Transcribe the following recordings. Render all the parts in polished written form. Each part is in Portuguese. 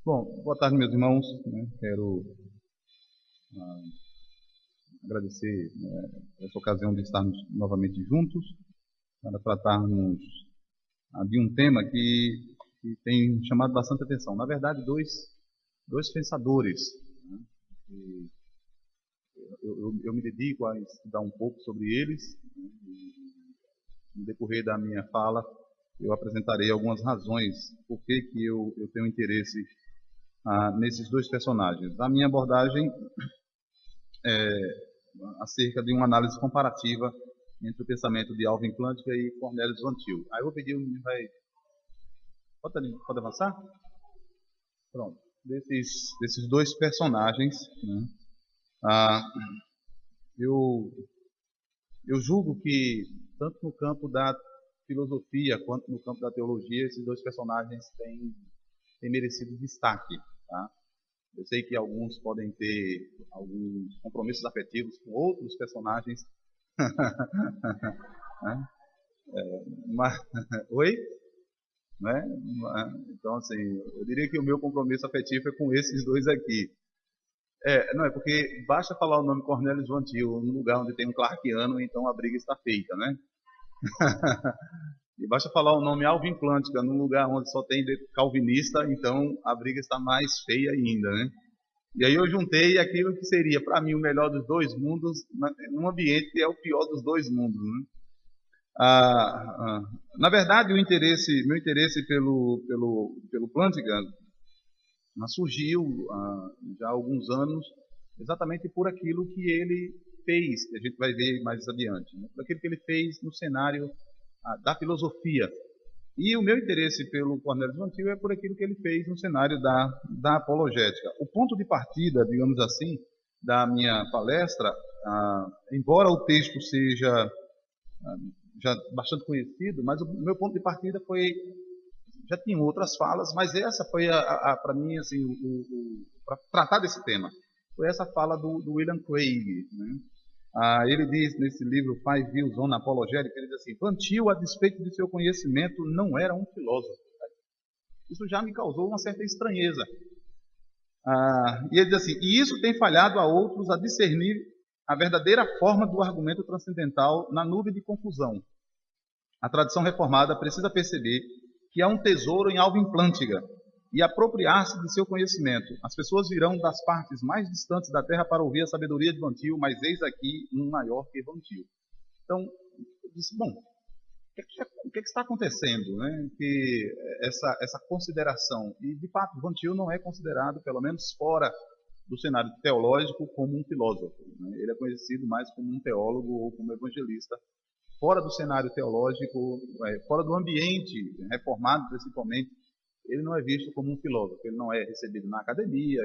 Bom, boa tarde, meus irmãos. Quero agradecer essa ocasião de estarmos novamente juntos para tratarmos de um tema que tem chamado bastante atenção. Na verdade, dois pensadores. Eu me dedico a estudar um pouco sobre eles. No decorrer da minha fala, eu apresentarei algumas razões por que eu tenho interesse nesses dois personagens. A minha abordagem é acerca de uma análise comparativa entre o pensamento de Alvin Plantinga e Cornelius Van Til. Aí eu vou pedir, pode avançar? Pronto. Desses dois personagens, né, eu julgo que tanto no campo da filosofia quanto no campo da teologia, esses dois personagens têm merecido destaque. Tá? Eu sei que alguns podem ter alguns compromissos afetivos com outros personagens. Oi? Né? Então, assim, eu diria que o meu compromisso afetivo é com esses dois aqui. Não é porque basta falar o nome Cornelius Van Til no lugar onde tem um clarkiano, então a briga está feita, né? E basta falar o nome Alvin Plantinga num lugar onde só tem calvinista, então a briga está mais feia ainda, né? E aí eu juntei aquilo que seria para mim o melhor dos dois mundos num ambiente que é o pior dos dois mundos, né? Na verdade, meu interesse pelo Plantinga surgiu já há alguns anos exatamente por aquilo que ele fez, que a gente vai ver mais adiante, né? Por aquilo que ele fez no cenário da filosofia. E o meu interesse pelo Cornelius Van Til é por aquilo que ele fez no cenário da apologética. O ponto de partida, digamos assim, da minha palestra, embora o texto seja já bastante conhecido, mas o meu ponto de partida já tinha outras falas, mas essa foi para mim, assim, para tratar desse tema, foi essa fala do William Craig, né? Ele diz nesse livro Five Views on Apologetics, ele diz assim: Van Til, a despeito de seu conhecimento, não era um filósofo. Isso já me causou uma certa estranheza. E ele diz assim: e isso tem falhado a outros a discernir a verdadeira forma do argumento transcendental na nuvem de confusão. A tradição reformada precisa perceber que há um tesouro em Alvin Plantinga e apropriar-se de seu conhecimento. As pessoas virão das partes mais distantes da terra para ouvir a sabedoria de Van Til, mas eis aqui um maior que Van Til. Então, eu disse, bom, o que está acontecendo, né? Que essa consideração, e de fato Van Til não é considerado, pelo menos fora do cenário teológico, como um filósofo, né? Ele é conhecido mais como um teólogo ou como evangelista. Fora do cenário teológico, fora do ambiente reformado principalmente, ele não é visto como um filósofo, ele não é recebido na academia,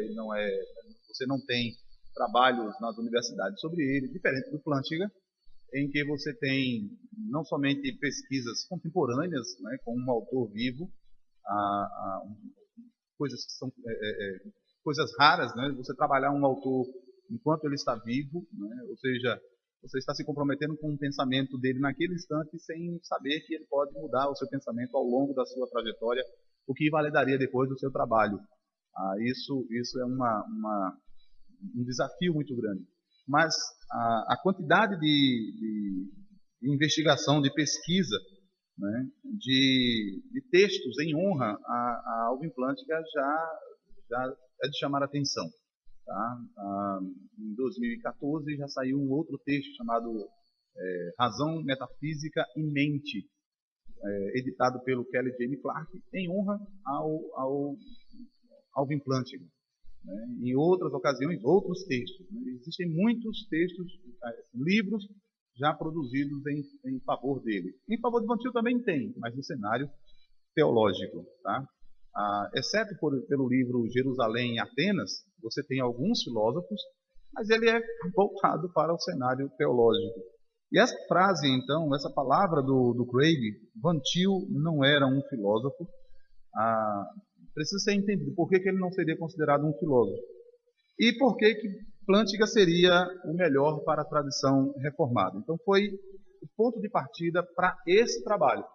você não tem trabalhos nas universidades sobre ele, diferente do Plantinga, em que você tem não somente pesquisas contemporâneas, né, com um autor vivo, coisas que são coisas raras, né, você trabalhar um autor enquanto ele está vivo, né, ou seja, você está se comprometendo com o pensamento dele naquele instante sem saber que ele pode mudar o seu pensamento ao longo da sua trajetória, o que validaria depois do seu trabalho. Isso é um desafio muito grande. Mas a quantidade de investigação, de pesquisa, né, de textos em honra a Alvin Plantinga já é de chamar a atenção. Tá? Em 2014 já saiu um outro texto chamado Razão, Metafísica e Mente, editado pelo Kelly James Clark, em honra ao Alvin Plantinga. Né? Em outras ocasiões, outros textos. Né? Existem muitos textos, livros já produzidos em favor dele. Em favor de Van Til também tem, mas no cenário teológico. Tá? Exceto pelo livro Jerusalém e Atenas, você tem alguns filósofos, mas ele é voltado para o cenário teológico. E essa frase, então, essa palavra do Craig, Van Til não era um filósofo, precisa ser entendido por que ele não seria considerado um filósofo. E por que Plantinga seria o melhor para a tradição reformada. Então foi o ponto de partida para esse trabalho,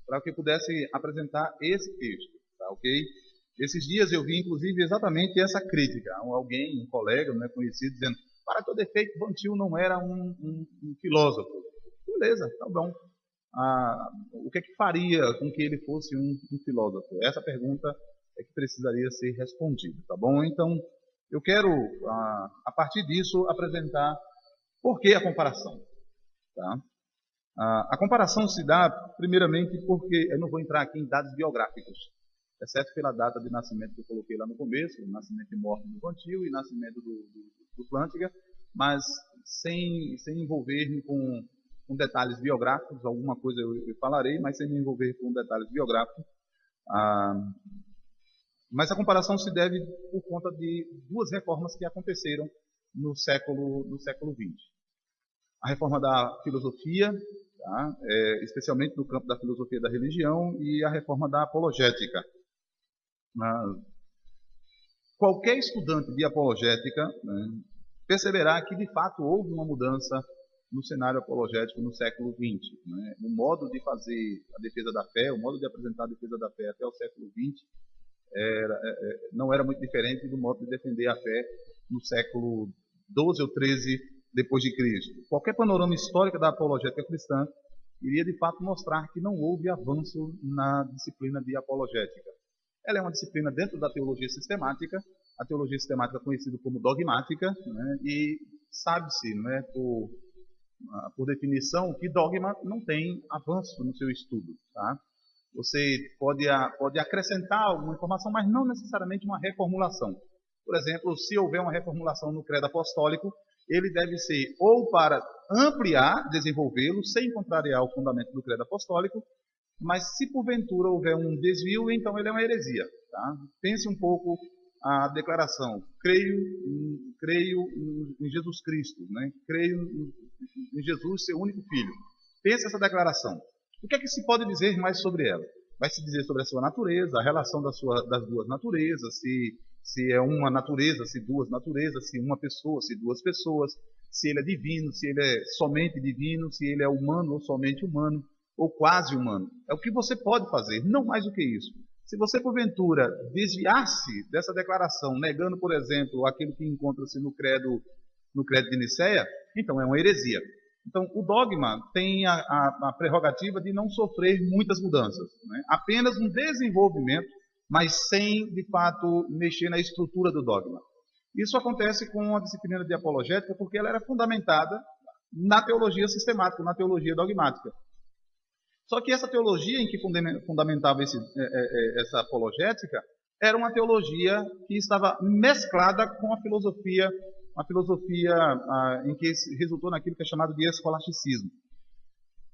para que eu pudesse apresentar esse texto, tá, ok? Esses dias eu vi, inclusive, exatamente essa crítica. Alguém, um colega, né, conhecido, dizendo, para todo efeito, Van Til não era um filósofo. Beleza, tá bom. O que é que faria com que ele fosse um filósofo? Essa pergunta é que precisaria ser respondida, tá bom? Então, eu quero, a partir disso, apresentar por que a comparação. Tá? A comparação se dá, primeiramente, porque eu não vou entrar aqui em dados biográficos, exceto pela data de nascimento que eu coloquei lá no começo, nascimento e morte do Van Til e nascimento do Plantinga, mas sem envolver-me com detalhes biográficos, alguma coisa eu falarei, mas sem me envolver com detalhes biográficos. Mas a comparação se deve por conta de duas reformas que aconteceram no século XX. A reforma da filosofia, tá? Especialmente no campo da filosofia da religião, e a reforma da apologética. Qualquer estudante de apologética, né, perceberá que, de fato, houve uma mudança no cenário apologético no século XX. Né? O modo de fazer a defesa da fé, o modo de apresentar a defesa da fé até o século XX não era muito diferente do modo de defender a fé no século XII ou XIII depois de Cristo. Qualquer panorama histórico da apologética cristã iria, de fato, mostrar que não houve avanço na disciplina de apologética. Ela é uma disciplina dentro da teologia sistemática, a teologia sistemática conhecida como dogmática, né? E sabe-se, né, por definição, que dogma não tem avanço no seu estudo. Tá? Você pode acrescentar alguma informação, mas não necessariamente uma reformulação. Por exemplo, se houver uma reformulação no credo apostólico, ele deve ser ou para ampliar, desenvolvê-lo, sem contrariar o fundamento do credo apostólico, mas se porventura houver um desvio, então ele é uma heresia. Tá? Pense um pouco a declaração, creio em Jesus Cristo, né? Creio em Jesus, seu único Filho. Pense essa declaração. O que é que se pode dizer mais sobre ela? Vai se dizer sobre a sua natureza, a relação das duas naturezas, se é uma natureza, se duas naturezas, se uma pessoa, se duas pessoas, se ele é divino, se ele é somente divino, se ele é humano ou somente humano, ou quase humano. É o que você pode fazer, não mais do que isso. Se você, porventura, desviar-se dessa declaração, negando, por exemplo, aquilo que encontra-se no credo de Nicéia, então é uma heresia. Então, o dogma tem a prerrogativa de não sofrer muitas mudanças, né? Apenas um desenvolvimento, mas sem, de fato, mexer na estrutura do dogma. Isso acontece com a disciplina de apologética porque ela era fundamentada na teologia sistemática, na teologia dogmática. Só que essa teologia em que fundamentava essa apologética era uma teologia que estava mesclada com a filosofia em que resultou naquilo que é chamado de escolasticismo.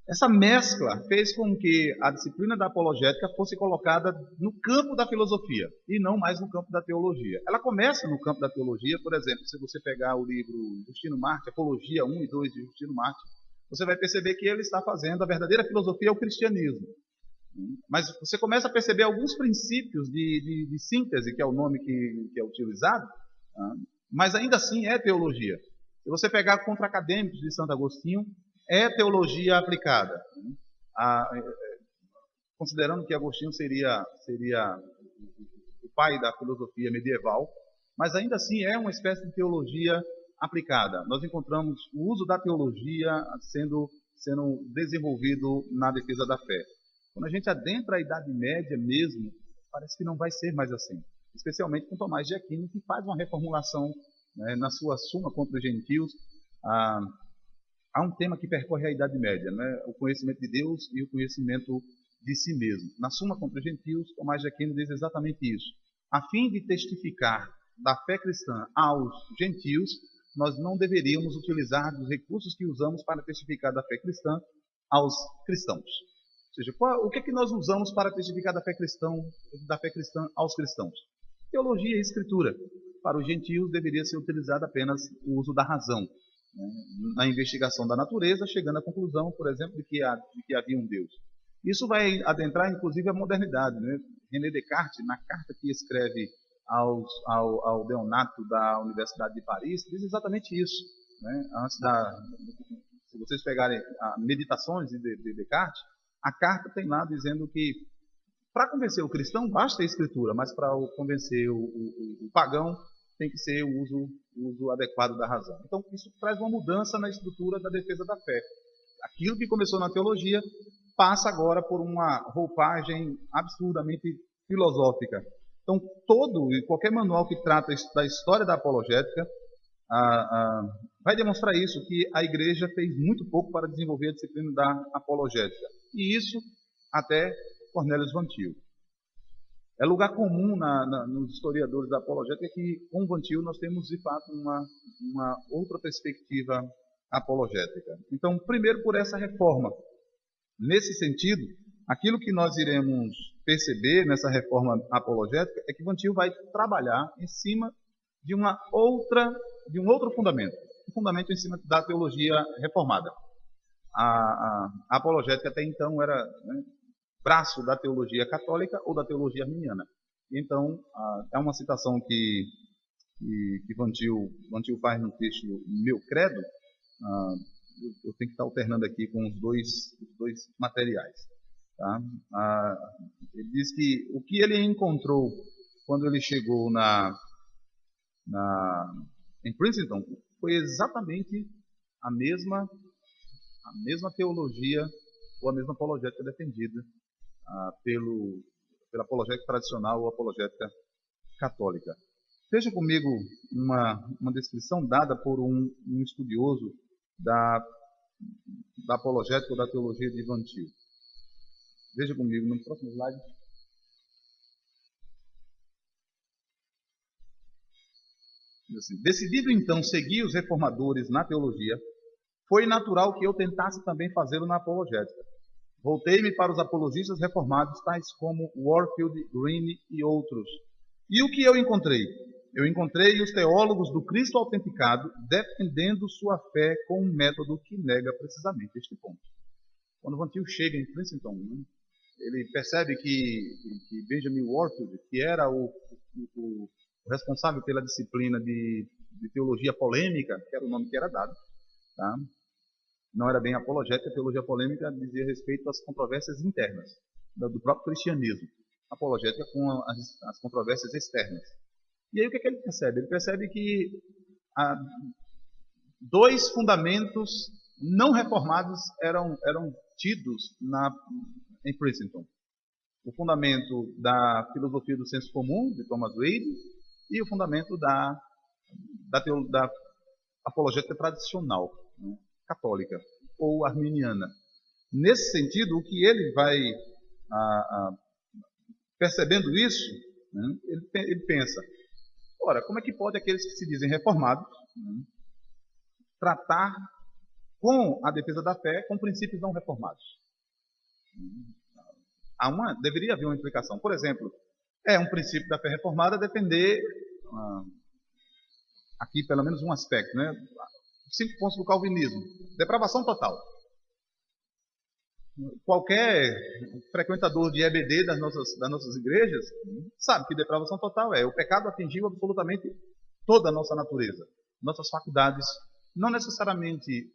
Essa mescla fez com que a disciplina da apologética fosse colocada no campo da filosofia e não mais no campo da teologia. Ela começa no campo da teologia, por exemplo, se você pegar o livro Justino Marte, Apologia 1 e 2 de Justino Marte, você vai perceber que ele está fazendo a verdadeira filosofia ao cristianismo. Mas você começa a perceber alguns princípios de síntese, que é o nome que é utilizado, mas ainda assim é teologia. Se você pegar contra-acadêmicos de Santo Agostinho, é teologia aplicada. Considerando que Agostinho seria o pai da filosofia medieval, mas ainda assim é uma espécie de teologia aplicada. Nós encontramos o uso da teologia sendo desenvolvido na defesa da fé. Quando a gente adentra a Idade Média mesmo, parece que não vai ser mais assim. Especialmente com Tomás de Aquino, que faz uma reformulação, né, na sua Suma contra os Gentios. Há um tema que percorre a Idade Média, né, o conhecimento de Deus e o conhecimento de si mesmo. Na Suma contra os Gentios, Tomás de Aquino diz exatamente isso. A fim de testificar da fé cristã aos gentios, nós não deveríamos utilizar dos recursos que usamos para testificar da fé cristã aos cristãos. Ou seja, o que é que nós usamos para testificar da fé cristã aos cristãos? Teologia e escritura. Para os gentios deveria ser utilizado apenas o uso da razão, né, na investigação da natureza, chegando à conclusão, por exemplo, de que havia um Deus. Isso vai adentrar, inclusive, a modernidade. Né? René Descartes, na carta que escreve ao Deonato da Universidade de Paris, diz exatamente isso. Né? Se vocês pegarem Meditações de Descartes, a carta tem lá dizendo que Para convencer o cristão, basta a escritura, mas para convencer o pagão, tem que ser o uso adequado da razão. Então, isso traz uma mudança na estrutura da defesa da fé. Aquilo que começou na teologia passa agora por uma roupagem absurdamente filosófica. Então, todo e qualquer manual que trata da história da apologética vai demonstrar isso, que a igreja fez muito pouco para desenvolver a disciplina da apologética. E isso até Cornelius Van Til. É lugar comum nos historiadores da apologética que, com Van Til, nós temos, de fato, uma outra perspectiva apologética. Então, primeiro, por essa reforma. Nesse sentido, aquilo que nós iremos perceber nessa reforma apologética é que Van Til vai trabalhar em cima de um outro fundamento, um fundamento em cima da teologia reformada. A apologética até então era braço da teologia católica ou da teologia arminiana. Então, é uma citação que Van Til faz no texto Meu Credo. Eu tenho que estar alternando aqui com os dois materiais. Tá? Ele diz que o que ele encontrou quando ele chegou em Princeton foi exatamente a mesma teologia ou a mesma apologética defendida pela apologética tradicional ou apologética católica. Veja comigo uma descrição dada por um estudioso da apologética ou da teologia de Van Til. Veja comigo no próximo slide. Assim, decidido então seguir os reformadores na teologia, foi natural que eu tentasse também fazê-lo na apologética. Voltei-me para os apologistas reformados, tais como Warfield, Greene e outros. E o que eu encontrei? Eu encontrei os teólogos do Cristo autenticado defendendo sua fé com um método que nega precisamente este ponto. Quando Van Til chega em Princeton, ele percebe que Benjamin Warfield, que era o responsável pela disciplina de teologia polêmica, que era o nome que era dado, tá? Não era bem apologética, a teologia polêmica dizia respeito às controvérsias internas do próprio cristianismo. Apologética com as controvérsias externas. E aí o que ele percebe? Ele percebe que dois fundamentos não reformados eram tidos em Princeton. O fundamento da filosofia do senso comum, de Thomas Wade, e o fundamento da apologética tradicional, né, católica ou arminiana. Nesse sentido, o que ele vai percebendo isso, né, ele pensa, ora, como é que pode aqueles que se dizem reformados, né, tratar com a defesa da fé com princípios não reformados? Deveria haver uma implicação. Por exemplo, é um princípio da fé reformada defender, aqui pelo menos um aspecto, né? 5 pontos do calvinismo. Depravação total. Qualquer frequentador de EBD das nossas igrejas sabe que depravação total o pecado atingiu absolutamente toda a nossa natureza, nossas faculdades, não necessariamente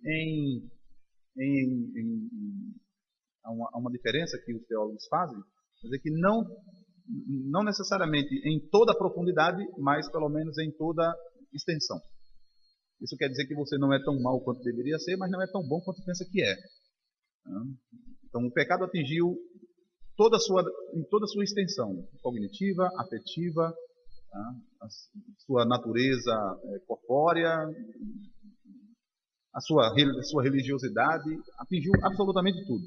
há uma diferença que os teólogos fazem, mas é que não necessariamente em toda a profundidade, mas pelo menos em toda a extensão. Isso quer dizer que você não é tão mau quanto deveria ser, mas não é tão bom quanto pensa que é. Então, o pecado atingiu em toda a sua extensão, cognitiva, afetiva, a sua natureza corpórea, a sua religiosidade, atingiu absolutamente tudo.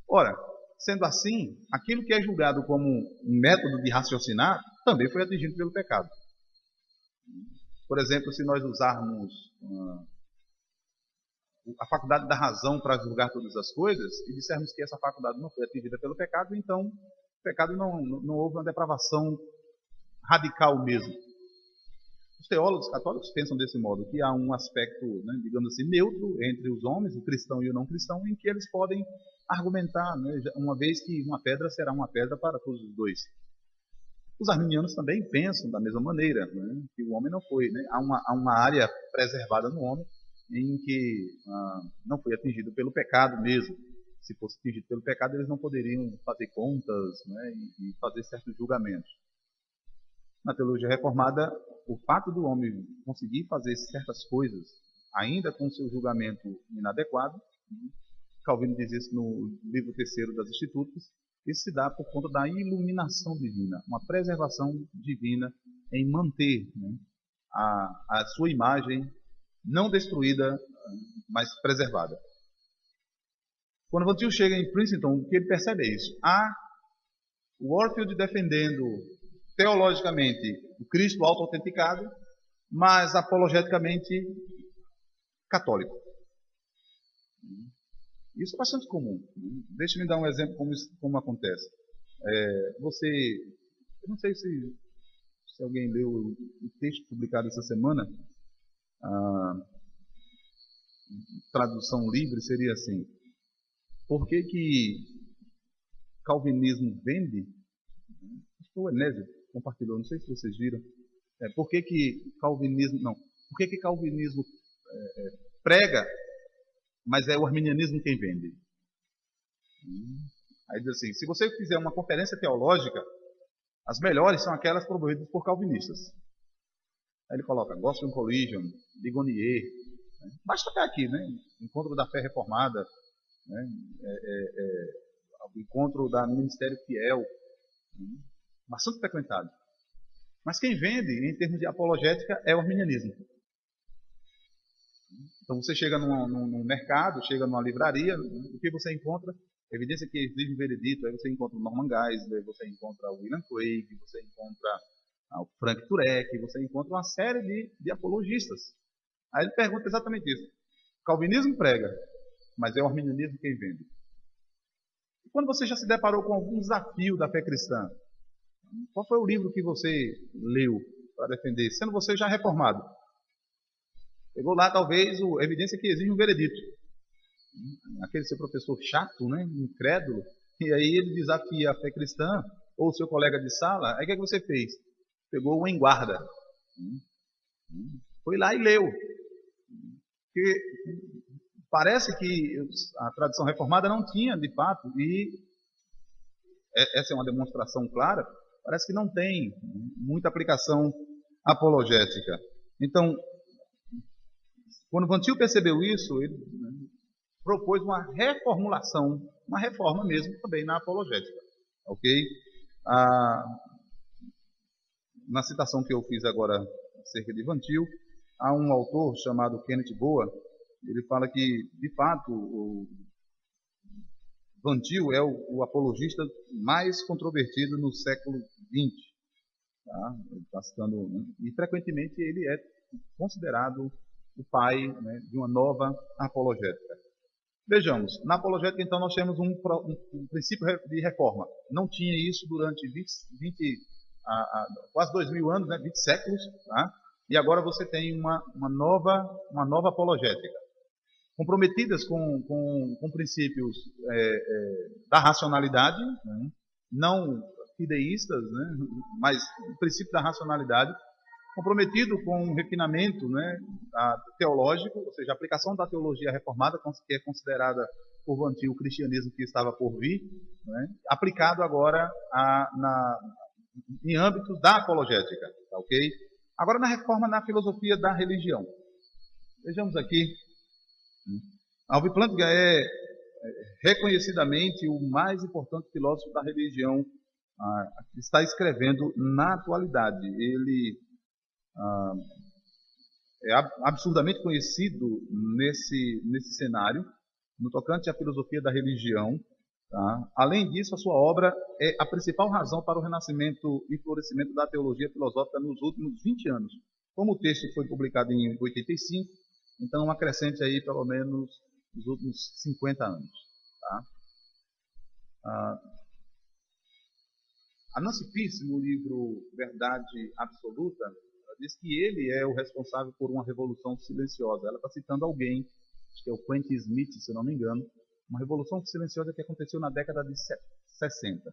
Ora, sendo assim, aquilo que é julgado como um método de raciocinar também foi atingido pelo pecado. Por exemplo, se nós usarmos a faculdade da razão para julgar todas as coisas e dissermos que essa faculdade não foi atingida pelo pecado, então o pecado não houve uma depravação radical mesmo. Os teólogos católicos pensam desse modo, que há um aspecto, né, digamos assim, neutro entre os homens, o cristão e o não cristão, em que eles podem argumentar, né, uma vez que uma pedra será uma pedra para todos os dois. Os arminianos também pensam da mesma maneira, né, que o homem não foi, né, há uma área preservada no homem em que não foi atingido pelo pecado mesmo. se fosse atingido pelo pecado, eles não poderiam fazer contas, né, e fazer certos julgamentos. Na teologia reformada, o fato do homem conseguir fazer certas coisas, ainda com seu julgamento inadequado, Calvino diz isso no livro 3º das Institutas, isso se dá por conta da iluminação divina, uma preservação divina em manter, né, a sua imagem não destruída, mas preservada. Quando Van Til chega em Princeton, o que ele percebe é isso. Há o Warfield defendendo teologicamente o Cristo auto-autenticado, mas apologeticamente católico. Isso é bastante comum. Deixe-me dar um exemplo como acontece. Eu não sei se alguém leu o texto publicado essa semana, tradução livre seria assim: por que calvinismo vende? Acho que o Enésio compartilhou, não sei se vocês viram. Por que calvinismo prega, mas é o arminianismo quem vende? Aí diz assim: se você fizer uma conferência teológica, as melhores são aquelas promovidas por calvinistas. Aí ele coloca Gospel Collision, Ligonier, né? Basta até aqui, né? Encontro da Fé Reformada, né? O encontro da Ministério Fiel, bastante frequentado. Mas quem vende, em termos de apologética, é o arminianismo. Então você chega num mercado, chega numa livraria, o que você encontra? Evidência que exige um veredito. Aí você encontra o Norman Geisler, você encontra o William Craig, você encontra o Frank Turek, você encontra uma série de apologistas. Aí ele pergunta exatamente isso: o calvinismo prega, mas é o arminianismo quem vende. E quando você já se deparou com algum desafio da fé cristã, qual foi o livro que você leu para defender, sendo você já reformado? Pegou lá talvez a evidência que exige um veredito. Aquele seu professor chato, né, incrédulo, e aí ele desafia a fé cristã, ou o seu colega de sala. Aí o que você fez? Pegou o Em Guarda, foi lá e leu. Porque parece que a tradição reformada não tinha, de fato, e essa é uma demonstração clara, parece que não tem muita aplicação apologética. Então, quando Van Til percebeu isso, ele propôs uma reformulação, uma reforma mesmo também na apologética. Ok? Na citação que eu fiz agora acerca de Van Til, há um autor chamado Kenneth Boa. Ele fala que, de fato, o Van Til é o apologista mais controvertido no século XX. Tá? Ele está citando, né? E frequentemente ele é considerado o pai, né, de uma nova apologética. Vejamos, na apologética então nós temos um princípio de reforma. Não tinha isso durante quase 2000 anos, né, 20 séculos, tá? E agora você tem uma nova apologética, comprometidas com princípios da racionalidade, né, não fideístas, né, mas o princípio da racionalidade, comprometido com um refinamento, né, teológico, ou seja, a aplicação da teologia reformada, que é considerada por Van Til o cristianismo que estava por vir, né, aplicado agora em âmbitos da apologética. Tá, ok? Agora na reforma na filosofia da religião. Vejamos aqui. Alvin Plantinga é reconhecidamente o mais importante filósofo da religião que está escrevendo na atualidade. Ele é absurdamente conhecido nesse cenário, no tocante à filosofia da religião. Tá? Além disso, a sua obra é a principal razão para o renascimento e florescimento da teologia filosófica nos últimos 20 anos. Como o texto foi publicado em 85, então acrescente aí pelo menos os últimos 50 anos. Tá? A Nancy Pierce, no livro Verdade Absoluta, diz que ele é o responsável por uma revolução silenciosa. Ela está citando alguém, acho que é o Quentin Smith, se eu não me engano, uma revolução silenciosa que aconteceu na década de 60.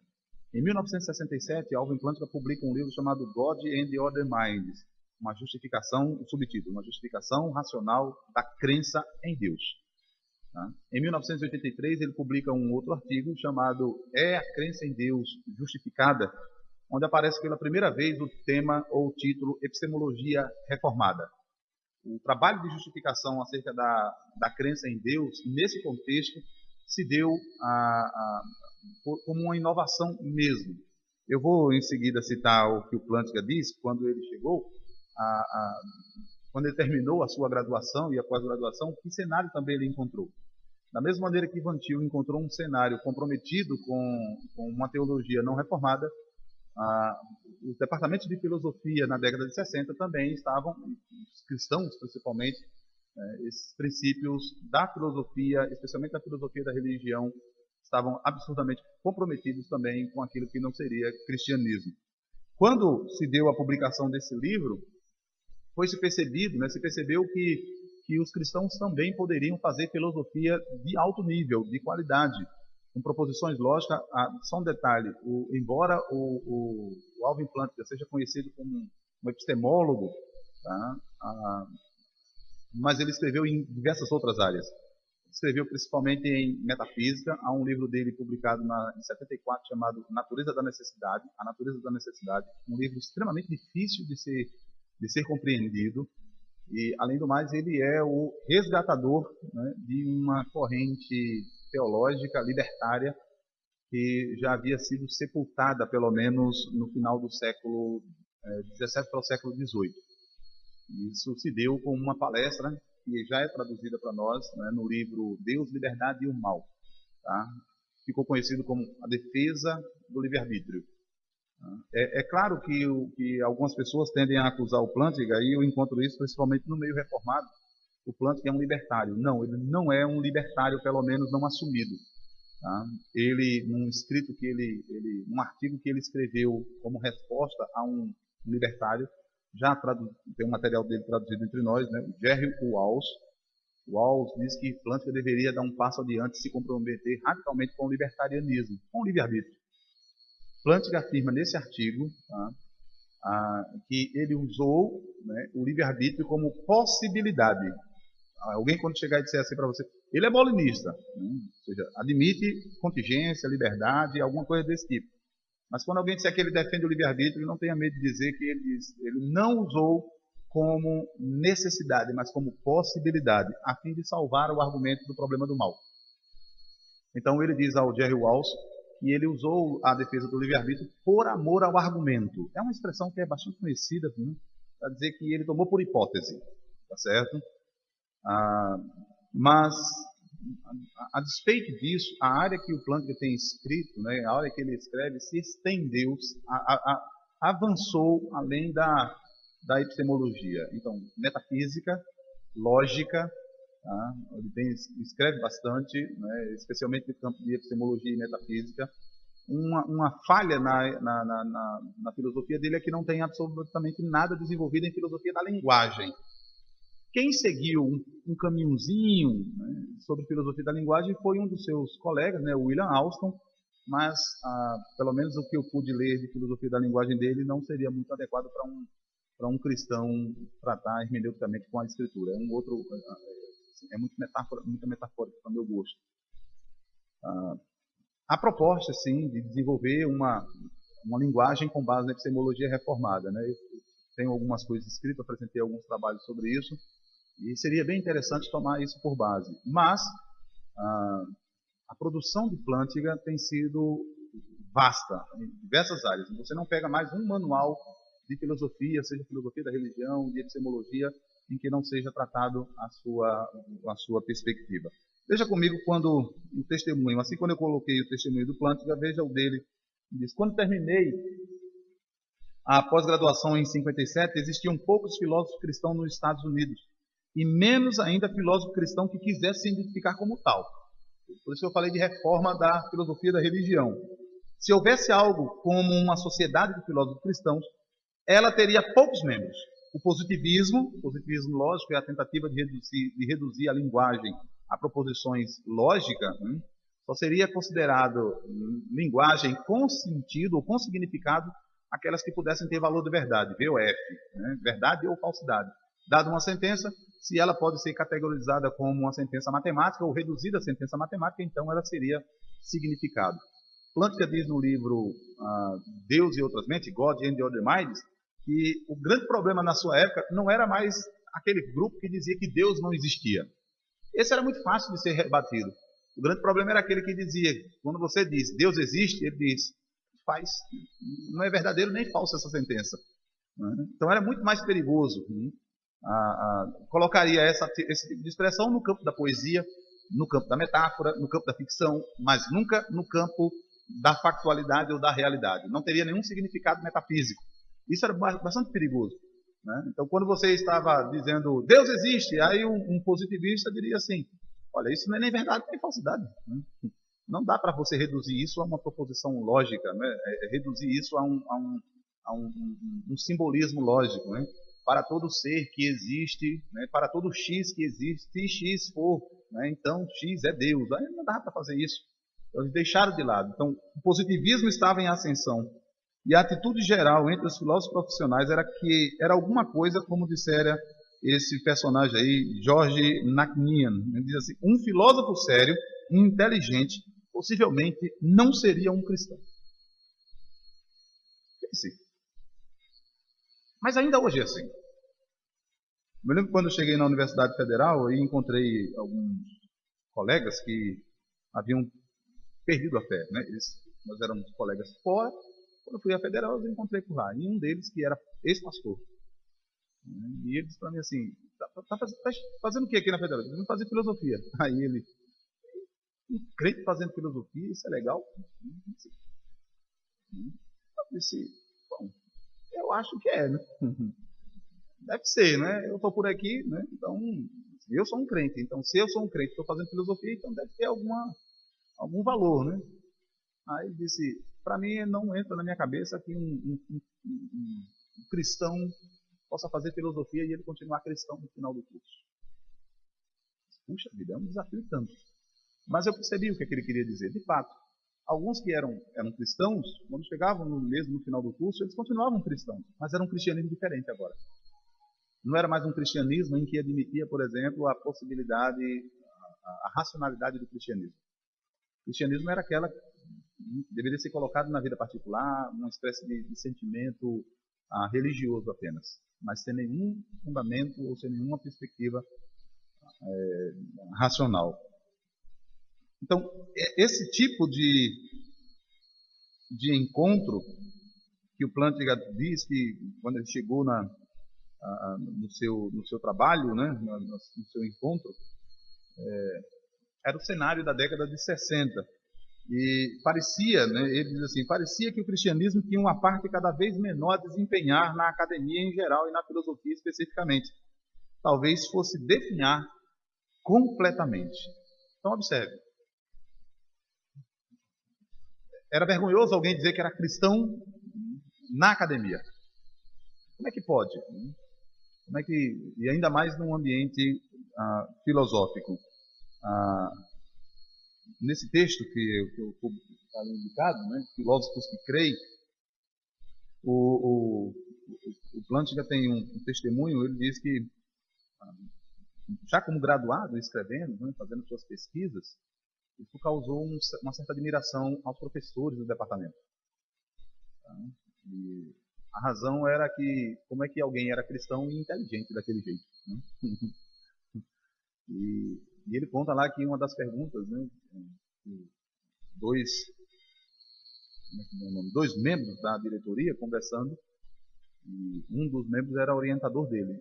Em 1967, Alvin Plantinga publica um livro chamado God and the Other Minds, o subtítulo, uma justificação racional da crença em Deus. Tá? Em 1983, ele publica um outro artigo chamado É a Crença em Deus Justificada?, onde aparece pela primeira vez o tema ou o título Epistemologia Reformada. O trabalho de justificação acerca da crença em Deus, nesse contexto, se deu como uma inovação mesmo. Eu vou em seguida citar o que o Plantinga diz, quando ele chegou, quando ele terminou a sua graduação e a pós-graduação, que cenário também ele encontrou. Da mesma maneira que Van Til encontrou um cenário comprometido com uma teologia não reformada, os departamentos de filosofia na década de 60 também estavam, os cristãos principalmente, esses princípios da filosofia, especialmente da filosofia da religião, estavam absurdamente comprometidos também com aquilo que não seria cristianismo. Quando se deu a publicação desse livro, se percebeu que os cristãos também poderiam fazer filosofia de alto nível, de qualidade, com proposições lógicas. Só um detalhe, embora o Alvin Plantinga seja conhecido como um epistemólogo, tá? Mas ele escreveu em diversas outras áreas. Escreveu principalmente em metafísica. Há um livro dele publicado em 74 chamado Natureza da Necessidade, A Natureza da Necessidade, um livro extremamente difícil de ser compreendido. E, além do mais, ele é o resgatador, né, de uma corrente teológica libertária que já havia sido sepultada, pelo menos no final do século XVII para o século XVIII. Isso se deu com uma palestra que já é traduzida para nós, né, no livro Deus, Liberdade e o Mal. Tá? Ficou conhecido como A Defesa do Livre-Arbítrio. É claro que algumas pessoas tendem a acusar o Plantinga, e eu encontro isso principalmente no meio reformado. O Plantinga é um libertário. Não, ele não é um libertário, pelo menos não assumido. Tá? Ele, num artigo que ele escreveu como resposta a um libertário, tem um material dele traduzido entre nós, né? O Jerry Walls. Walls diz que Plantinga deveria dar um passo adiante e se comprometer radicalmente com o libertarianismo, com o livre-arbítrio. Plantinga afirma nesse artigo, tá, que ele usou, né, o livre-arbítrio como possibilidade. Alguém, quando chegar e disser assim para você, ele é molinista, né, ou seja, admite contingência, liberdade, alguma coisa desse tipo. Mas quando alguém disser que ele defende o livre-arbítrio, não tenha medo de dizer que ele não usou como necessidade, mas como possibilidade, a fim de salvar o argumento do problema do mal. Então ele diz ao Jerry Walls que ele usou a defesa do livre-arbítrio por amor ao argumento. É uma expressão que é bastante conhecida, né, para dizer que ele tomou por hipótese, tá certo? Mas, a despeito disso, a área que o Plantinga tem escrito, né, a área que ele escreve, se estendeu, avançou além da epistemologia. Então, metafísica, lógica, tá? Ele escreve bastante, né, especialmente no campo de epistemologia e metafísica. Uma falha na filosofia dele é que não tem absolutamente nada desenvolvido em filosofia da linguagem. Quem seguiu um caminhozinho, né, sobre filosofia da linguagem foi um dos seus colegas, né, o William Alston, mas pelo menos o que eu pude ler de filosofia da linguagem dele não seria muito adequado para um cristão tratar hermeneuticamente com a escritura. É muito metafórico para o meu gosto. A proposta, sim, de desenvolver uma linguagem com base na epistemologia reformada, né? Eu tenho algumas coisas escritas, apresentei alguns trabalhos sobre isso, e seria bem interessante tomar isso por base. Mas a produção de Plantinga tem sido vasta, em diversas áreas. Você não pega mais um manual de filosofia, seja filosofia da religião, de epistemologia, em que não seja tratado a sua perspectiva. Veja comigo quando o testemunho, assim quando eu coloquei o testemunho do Plantinga, veja o dele. Diz: quando terminei a pós-graduação em 57, existiam poucos filósofos cristãos nos Estados Unidos, e menos ainda filósofo cristão que quisesse se identificar como tal. Por isso eu falei de reforma da filosofia da religião. Se houvesse algo como uma sociedade de filósofos cristãos, ela teria poucos membros. O positivismo lógico é a tentativa de reduzir a linguagem a proposições lógicas, né? Só seria considerado linguagem com sentido ou com significado aquelas que pudessem ter valor de verdade, VOF, né? Verdade ou falsidade. Dada uma sentença, se ela pode ser categorizada como uma sentença matemática ou reduzida a sentença matemática, então ela seria significado. Plantinga diz no livro Deus e Outras Mentes, God and Other Minds, que o grande problema na sua época não era mais aquele grupo que dizia que Deus não existia. Esse era muito fácil de ser rebatido. O grande problema era aquele que dizia, quando você diz Deus existe, ele diz, não é verdadeiro nem falso essa sentença. Então era muito mais perigoso. Colocaria esse tipo de expressão no campo da poesia, no campo da metáfora, no campo da ficção, mas nunca no campo da factualidade ou da realidade. Não teria nenhum significado metafísico. Isso era bastante perigoso. Então, quando você estava dizendo Deus existe, aí um positivista diria assim, olha, isso não é nem verdade nem falsidade. Não dá para você reduzir isso a uma proposição lógica, reduzir isso a um simbolismo lógico. Para todo ser que existe, para todo X que existe, se X for, então X é Deus. Aí não dá para fazer isso. Eles deixaram de lado. Então, o positivismo estava em ascensão. E a atitude geral entre os filósofos profissionais era que era alguma coisa, como dissera esse personagem aí, George Naknian. Ele diz assim, um filósofo sério, inteligente, possivelmente não seria um cristão. Pense. Mas ainda hoje é assim. Eu me lembro quando eu cheguei na Universidade Federal e encontrei alguns colegas que haviam perdido a fé. Nós éramos colegas fora. Quando eu fui à Federal, eu encontrei por lá. E um deles, que era ex-pastor. E ele disse para mim assim, tá fazendo o que aqui na Federal? Eu disse, fazer filosofia. Aí ele, um crente fazendo filosofia, isso é legal? Eu disse, bom, eu acho que é, Deve ser, Eu estou por aqui, Então, eu sou um crente. Então, se eu sou um crente, estou fazendo filosofia, então deve ter algum valor, Aí ele disse, para mim não entra na minha cabeça que um cristão possa fazer filosofia e ele continuar cristão no final do curso. Puxa vida, é um desafio tanto. Mas eu percebi o que ele queria dizer. De fato, alguns que eram cristãos, quando chegavam mesmo no final do curso, eles continuavam cristãos, mas era um cristianismo diferente agora. Não era mais um cristianismo em que admitia, por exemplo, a possibilidade, a racionalidade do cristianismo. O cristianismo era aquela que deveria ser colocado na vida particular, uma espécie de sentimento religioso apenas, mas sem nenhum fundamento ou sem nenhuma perspectiva racional. Então, esse tipo de encontro que o Plantinga diz que quando ele chegou no seu trabalho, no seu encontro, era o cenário da década de 60. E parecia, ele diz assim, parecia que o cristianismo tinha uma parte cada vez menor a desempenhar na academia em geral e na filosofia especificamente. Talvez fosse definhar completamente. Então, observe. Era vergonhoso alguém dizer que era cristão na academia. Como é que pode? E ainda mais num ambiente filosófico. Nesse texto que eu está indicado, filósofos que creem, o Plantinga tem um testemunho. Ele diz que, já como graduado, escrevendo, fazendo suas pesquisas, isso causou uma certa admiração aos professores do departamento. E a razão era que, como é que alguém era cristão e inteligente daquele jeito? E ele conta lá que uma das perguntas, dois membros da diretoria conversando, e um dos membros era orientador dele.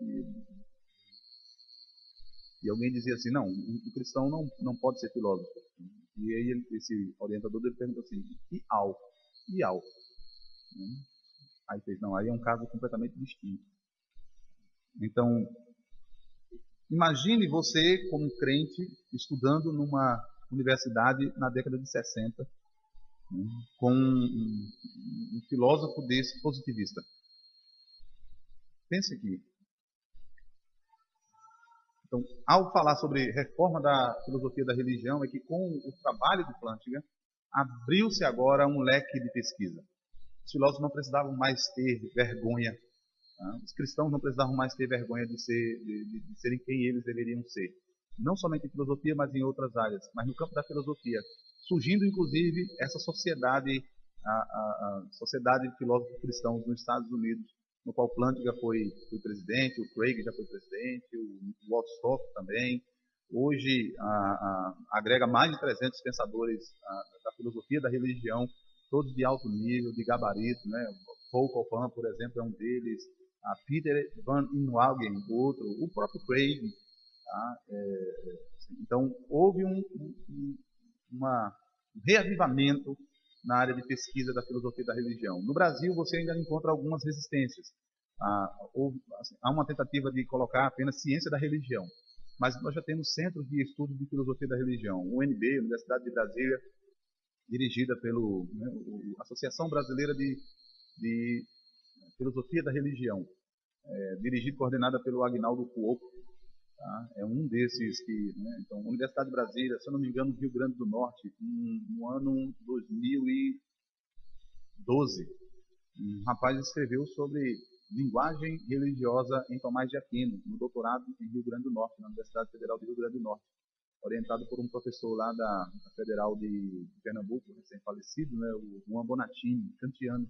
E alguém dizia assim, não, o cristão não pode ser filósofo. E aí esse orientador dele perguntou assim, e ao? Aí fez, não, aí é um caso completamente distinto. Então, imagine você como crente estudando numa universidade na década de 60, com um filósofo desse positivista. Pense aqui. Então, ao falar sobre reforma da filosofia da religião, é que com o trabalho de Plantinga, abriu-se agora um leque de pesquisa. Os filósofos não precisavam mais ter vergonha Tá? Os cristãos não precisavam mais ter vergonha de serem quem eles deveriam ser. Não somente em filosofia, mas em outras áreas. Mas no campo da filosofia, surgindo inclusive essa sociedade, a sociedade de filósofos cristãos nos Estados Unidos, no qual Plantinga foi presidente, o Craig já foi presidente, o Woodstock também. Hoje agrega mais de 300 pensadores da filosofia da religião, todos de alto nível, de gabarito, né? Paul Copan, por exemplo, é um deles, a Peter Van Inwagen, outro, o próprio Craig. Tá? Então, houve um reavivamento na área de pesquisa da filosofia da religião. No Brasil, você ainda encontra algumas resistências. Há uma tentativa de colocar apenas ciência da religião, mas nós já temos centros de estudo de filosofia da religião. O UNB, Universidade de Brasília, dirigida pela Associação Brasileira de Filosofia da Religião, dirigida e coordenada pelo Agnaldo Cuoco. Tá? É um desses que... Né? Então, a Universidade de Brasília, se eu não me engano, no Rio Grande do Norte, no ano 2012, um rapaz escreveu sobre linguagem religiosa em Tomás de Aquino, no doutorado em Rio Grande do Norte, na Universidade Federal do Rio Grande do Norte, orientado por um professor lá da Federal de Pernambuco, recém-falecido, né, o Juan Bonatini, kantiano.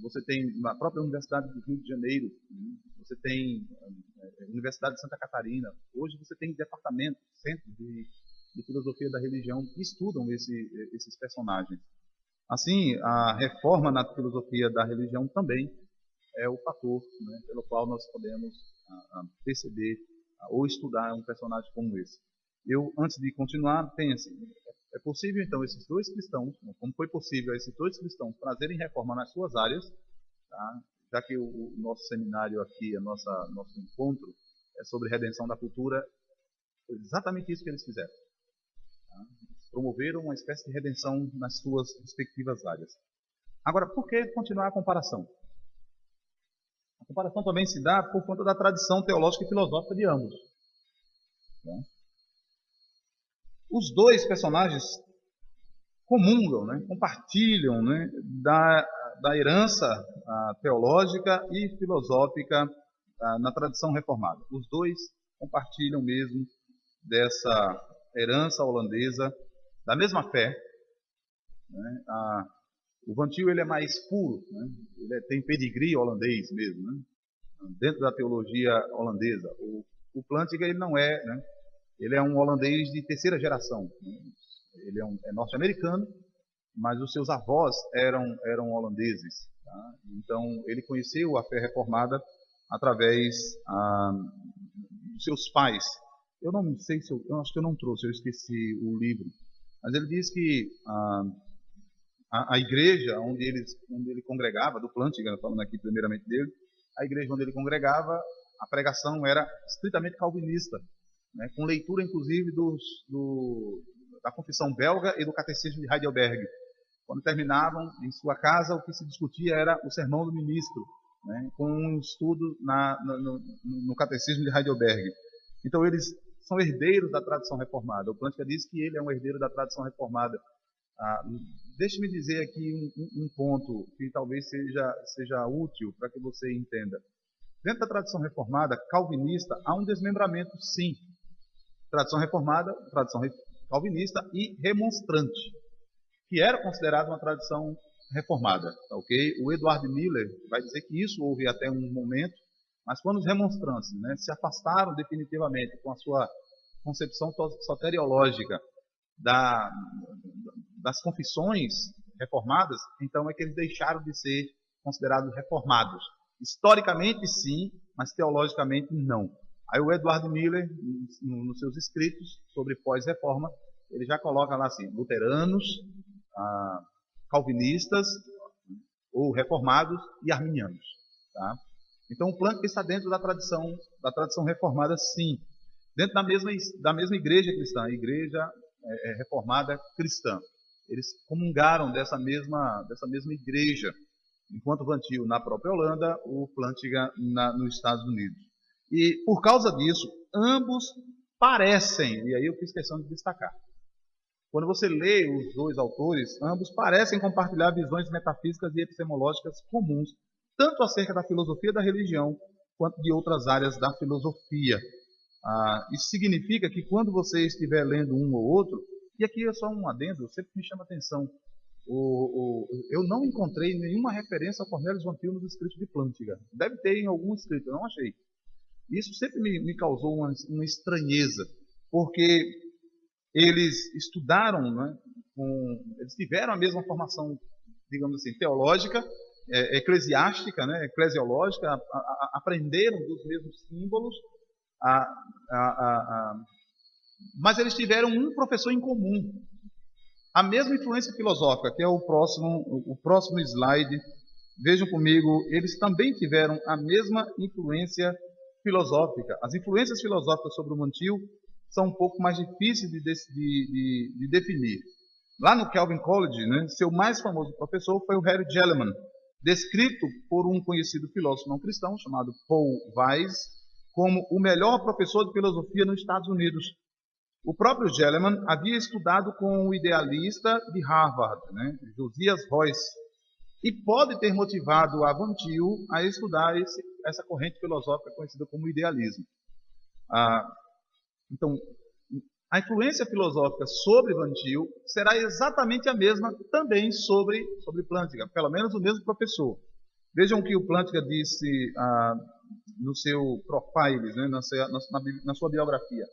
Você tem na própria Universidade do Rio de Janeiro, você tem a Universidade de Santa Catarina. Hoje você tem departamentos, centros de filosofia da religião que estudam esses personagens. Assim, a reforma na filosofia da religião também é o fator, né, pelo qual nós podemos perceber ou estudar um personagem como esse. Eu, antes de continuar, pense, é possível então esses dois cristãos, como foi possível esses dois cristãos trazerem reforma nas suas áreas, tá? Já que o nosso seminário aqui, nosso encontro é sobre redenção da cultura, foi exatamente isso que eles fizeram. Tá? Promoveram uma espécie de redenção nas suas respectivas áreas. Agora, por que continuar a comparação? A comparação também se dá por conta da tradição teológica e filosófica de ambos. Né? Os dois personagens comungam, né, compartilham, né, da herança teológica e filosófica na tradição reformada. Os dois compartilham mesmo dessa herança holandesa, da mesma fé. Né? O Van Til ele é mais puro, né? Ele tem pedigree holandês mesmo, né? Dentro da teologia holandesa. O Plantinga ele não é, né? Ele é um holandês de terceira geração. Né? Ele é norte-americano, mas os seus avós eram holandeses. Tá? Então ele conheceu a fé reformada através dos seus pais. Eu não sei se eu acho que eu não trouxe, eu esqueci o livro. Mas ele diz que a igreja onde ele congregava, do Plantinga, falando aqui primeiramente dele, a igreja onde ele congregava, a pregação era estritamente calvinista, né, com leitura inclusive da confissão belga e do catecismo de Heidelberg. Quando terminavam em sua casa, o que se discutia era o sermão do ministro, né, com um estudo no catecismo de Heidelberg. Então eles são herdeiros da tradição reformada. O Plantinga diz que ele é um herdeiro da tradição reformada. Deixe-me dizer aqui um ponto que talvez seja útil para que você entenda. Dentro da tradição reformada, calvinista, há um desmembramento, sim. Tradição reformada, tradição calvinista e remonstrante, que era considerada uma tradição reformada. Ok? O Edward Miller vai dizer que isso houve até um momento, mas quando os remonstrantes, né, se afastaram definitivamente com a sua concepção soteriológica das confissões reformadas, então é que eles deixaram de ser considerados reformados. Historicamente, sim, mas teologicamente, não. Aí o Edward Miller, nos seus escritos sobre pós-reforma, ele já coloca lá assim, luteranos, calvinistas, ou reformados e arminianos. Tá? Então o Plantinga está dentro da tradição reformada, sim. Dentro da mesma igreja cristã, a igreja reformada cristã. Eles comungaram dessa mesma igreja, enquanto Van Til na própria Holanda, o Plantinga nos Estados Unidos. E por causa disso, ambos parecem, e aí eu fiz questão de destacar, quando você lê os dois autores, ambos parecem compartilhar visões metafísicas e epistemológicas comuns, tanto acerca da filosofia da religião, quanto de outras áreas da filosofia. Isso significa que quando você estiver lendo um ou outro, e aqui é só um adendo, sempre me chama a atenção, eu não encontrei nenhuma referência a Cornelius Van Til nos escritos de Plantinga. Deve ter em algum escrito, eu não achei. Isso sempre me causou uma estranheza, porque eles estudaram, né, eles tiveram a mesma formação, digamos assim, teológica, eclesiástica, né, eclesiológica, aprenderam dos mesmos símbolos, mas eles tiveram um professor em comum. A mesma influência filosófica, que é o próximo slide, vejam comigo, eles também tiveram a mesma influência filosófica. As influências filosóficas sobre o Van Til são um pouco mais difíceis de definir. Lá no Calvin College, né, seu mais famoso professor foi o Harry Gellerman, descrito por um conhecido filósofo não cristão chamado Paul Weiss como o melhor professor de filosofia nos Estados Unidos. O próprio Gellerman havia estudado com o idealista de Harvard, né, Josias Royce, e pode ter motivado a Van Til a estudar essa corrente filosófica conhecida como idealismo. Então, a influência filosófica sobre Van Til será exatamente a mesma também sobre Plantinga, pelo menos o mesmo professor. Vejam o que o Plantinga disse no seu profile, né, na sua biografia.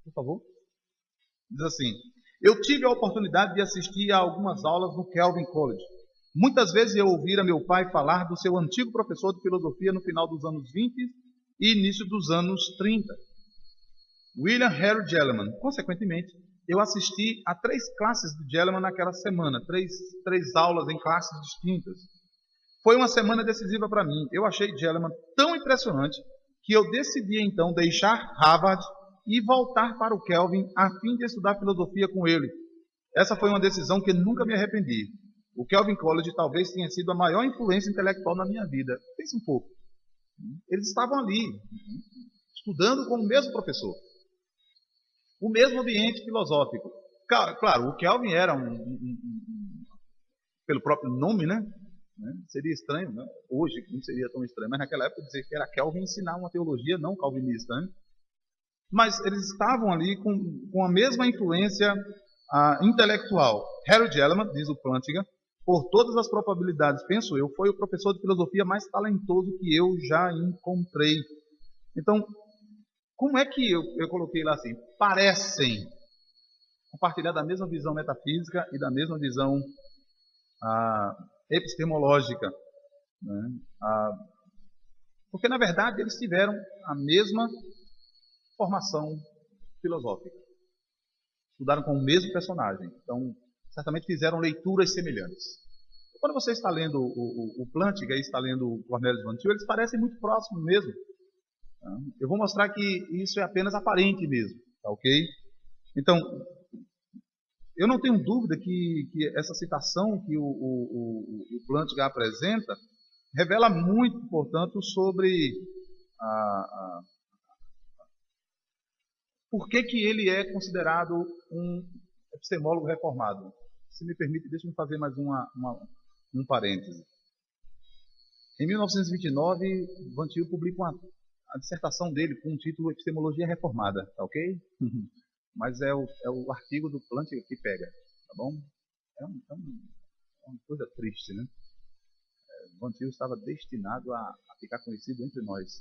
Por favor. Diz assim: eu tive a oportunidade de assistir a algumas aulas no Calvin College. Muitas vezes eu ouvira meu pai falar do seu antigo professor de filosofia no final dos anos 20 e início dos anos 30. William Harry Gellerman. Consequentemente, eu assisti a 3 classes de Gellerman naquela semana, três aulas em classes distintas. Foi uma semana decisiva para mim. Eu achei Gellerman tão impressionante que eu decidi então deixar Harvard e voltar para o Calvin a fim de estudar filosofia com ele. Essa foi uma decisão que nunca me arrependi. O Calvin College talvez tenha sido a maior influência intelectual na minha vida. Pense um pouco. Eles estavam ali, estudando com o mesmo professor. O mesmo ambiente filosófico. Claro, o Calvin era pelo próprio nome, né? Seria estranho, né? Hoje não seria tão estranho, mas naquela época dizer que era Calvin ensinar uma teologia não calvinista, né? Mas eles estavam ali com a mesma influência intelectual. Harry Gellerman, diz o Plantinga, por todas as probabilidades, penso eu, foi o professor de filosofia mais talentoso que eu já encontrei. Então, como é que eu coloquei lá assim? Parecem compartilhar da mesma visão metafísica e da mesma visão epistemológica, né? Porque, na verdade, eles tiveram a mesma formação filosófica. Estudaram com o mesmo personagem. Então, certamente fizeram leituras semelhantes. Quando você está lendo o Plantinga e está lendo o Cornelius Van Til, eles parecem muito próximos mesmo. Eu vou mostrar que isso é apenas aparente mesmo. Tá ok? Então, eu não tenho dúvida que essa citação que o Plantinga apresenta revela muito, portanto, sobre por que ele é considerado um epistemólogo reformado. Se me permite, deixe-me fazer mais um parêntese. Em 1929, Van Til publica a dissertação dele com o título Epistemologia Reformada, tá ok? Mas é o artigo do Plantinga que pega, tá bom? É uma coisa triste, né? Van Til estava destinado a ficar conhecido entre nós.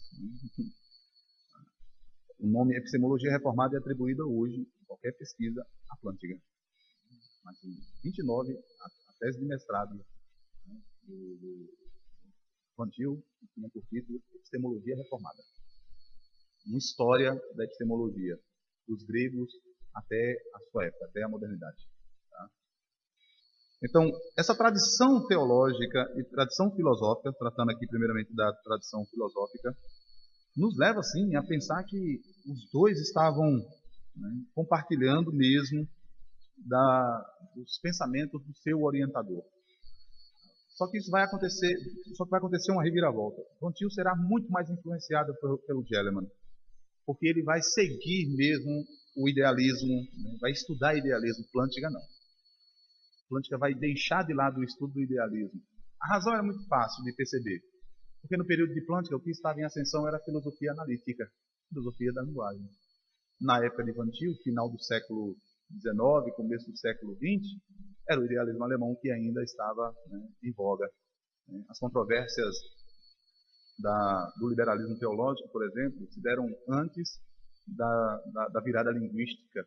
O nome Epistemologia Reformada é atribuído hoje, em qualquer pesquisa, a Plantinga. Mas em 29, a tese de mestrado, né, do Van Til tinha por título Epistemologia Reformada. Uma história da epistemologia, dos gregos até a sua época, até a modernidade. Tá? Então, essa tradição teológica e tradição filosófica, tratando aqui primeiramente da tradição filosófica, nos leva, sim, a pensar que os dois estavam, né, compartilhando mesmo dos pensamentos do seu orientador. Só que isso vai acontecer uma reviravolta. Van Til será muito mais influenciado pelo Gellerman, porque ele vai seguir mesmo o idealismo, né, vai estudar idealismo. Plantinga não. Plantinga vai deixar de lado o estudo do idealismo A razão era muito fácil de perceber, porque no período de Plântica o que estava em ascensão era a filosofia analítica, filosofia da linguagem. Na época de Van Til, final do século XIX, começo do século XX, era o idealismo alemão que ainda estava, né, em voga. As controvérsias do liberalismo teológico, por exemplo, se deram antes da virada linguística,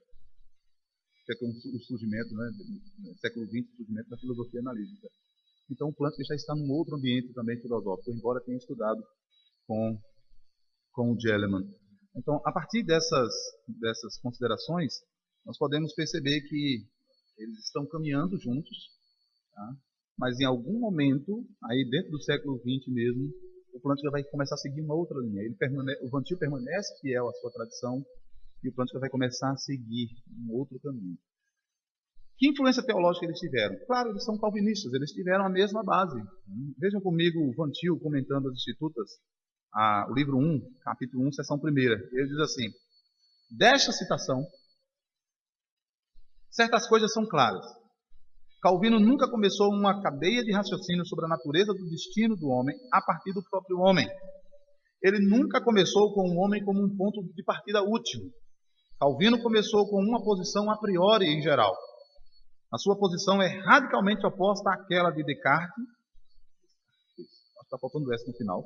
que é o surgimento, né, no século XX, o surgimento da filosofia analítica. Então, o Plântica já está num outro ambiente também filosófico, embora tenha estudado com o Gellerman. Então, a partir dessas considerações, nós podemos perceber que eles estão caminhando juntos, tá? Mas em algum momento, aí dentro do século XX mesmo, o Plântica vai começar a seguir uma outra linha. O Van Til permanece fiel à sua tradição e o Plântica vai começar a seguir um outro caminho. Que influência teológica eles tiveram? Claro, eles são calvinistas, eles tiveram a mesma base. Vejam comigo o Van Til comentando as Institutas, o livro 1, capítulo 1, seção 1. Ele diz assim: desta citação, certas coisas são claras. Calvino nunca começou uma cadeia de raciocínio sobre a natureza do destino do homem a partir do próprio homem. Ele nunca começou com o homem como um ponto de partida último. Calvino começou com uma posição a priori em geral. A sua posição é radicalmente oposta àquela de Descartes, está faltando S no final,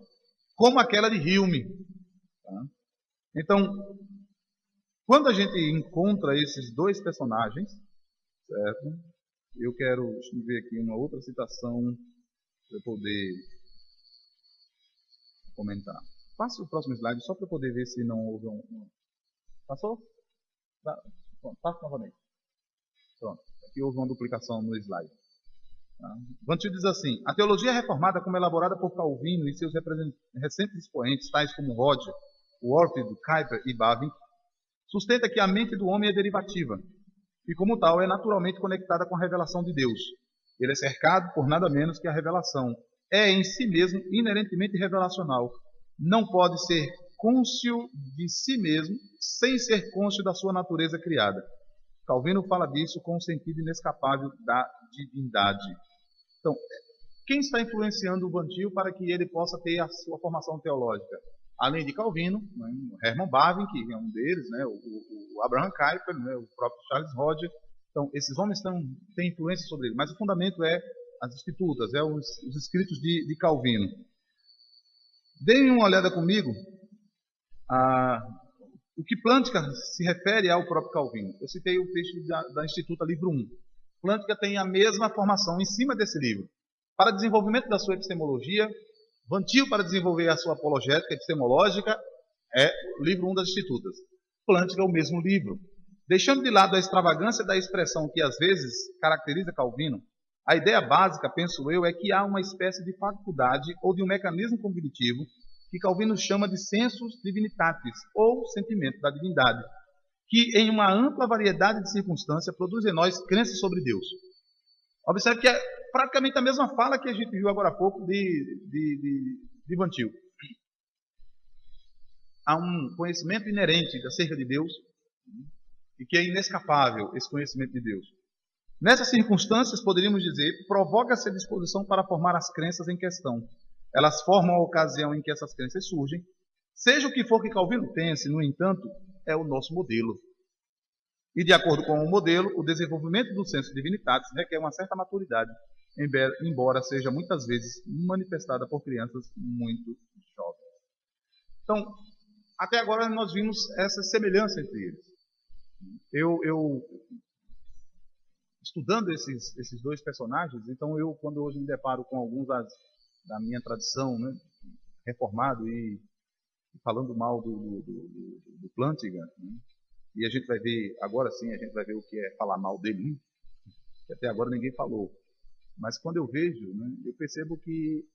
como aquela de Hume. Tá? Então, quando a gente encontra esses dois personagens, certo? Eu quero ver aqui uma outra citação para eu poder comentar. Passe o próximo slide só para eu poder ver se não houve um... Passou? Pronto, passe novamente. Pronto, aqui houve uma duplicação no slide. Tá? Van Til diz assim: a teologia reformada, como elaborada por Calvino e seus recentes expoentes, tais como Roger, Warfield, Kuyper e Bavinck, sustenta que a mente do homem é derivativa e, como tal, é naturalmente conectada com a revelação de Deus. Ele é cercado por nada menos que a revelação. É em si mesmo inerentemente revelacional. Não pode ser cônscio de si mesmo sem ser cônscio da sua natureza criada. Calvino fala disso com o sentido inescapável da divindade. Então, quem está influenciando o Van Til para que ele possa ter a sua formação teológica? Além de Calvino, né, Hermann Bavinck, que é um deles, né, o Abraham Kuyper, né, o próprio Charles Roger. Então, esses homens têm influência sobre ele, mas o fundamento é as Institutas, os escritos de Calvino. Deem uma olhada comigo o que Plântica se refere ao próprio Calvino. Eu citei o texto da Instituta, livro 1. Plântica tem a mesma formação em cima desse livro. Para desenvolvimento da sua epistemologia, Van Til, para desenvolver a sua apologética epistemológica, é o livro 1 das Institutas. Plântica é o mesmo livro. Deixando de lado a extravagância da expressão que às vezes caracteriza Calvino, a ideia básica, penso eu, é que há uma espécie de faculdade ou de um mecanismo cognitivo que Calvino chama de sensus divinitatis, ou sentimento da divindade, que em uma ampla variedade de circunstâncias produz em nós crença sobre Deus. Observe que é praticamente a mesma fala que a gente viu agora há pouco de Van Til. Há um conhecimento inerente acerca de Deus e que é inescapável esse conhecimento de Deus. Nessas circunstâncias, poderíamos dizer, provoca-se a disposição para formar as crenças em questão. Elas formam a ocasião em que essas crenças surgem. Seja o que for que Calvino pense, no entanto, é o nosso modelo. E, de acordo com o modelo, o desenvolvimento do senso divinitatis requer uma certa maturidade, embora seja muitas vezes manifestada por crianças muito jovens. Então, até agora nós vimos essa semelhança entre eles. Eu estudando esses dois personagens, então quando hoje me deparo com alguns da minha tradição, né, reformado e falando mal do Plantinga, né, e a gente vai ver, agora sim, a gente vai ver o que é falar mal dele, que até agora ninguém falou. Mas quando eu vejo, né, eu percebo que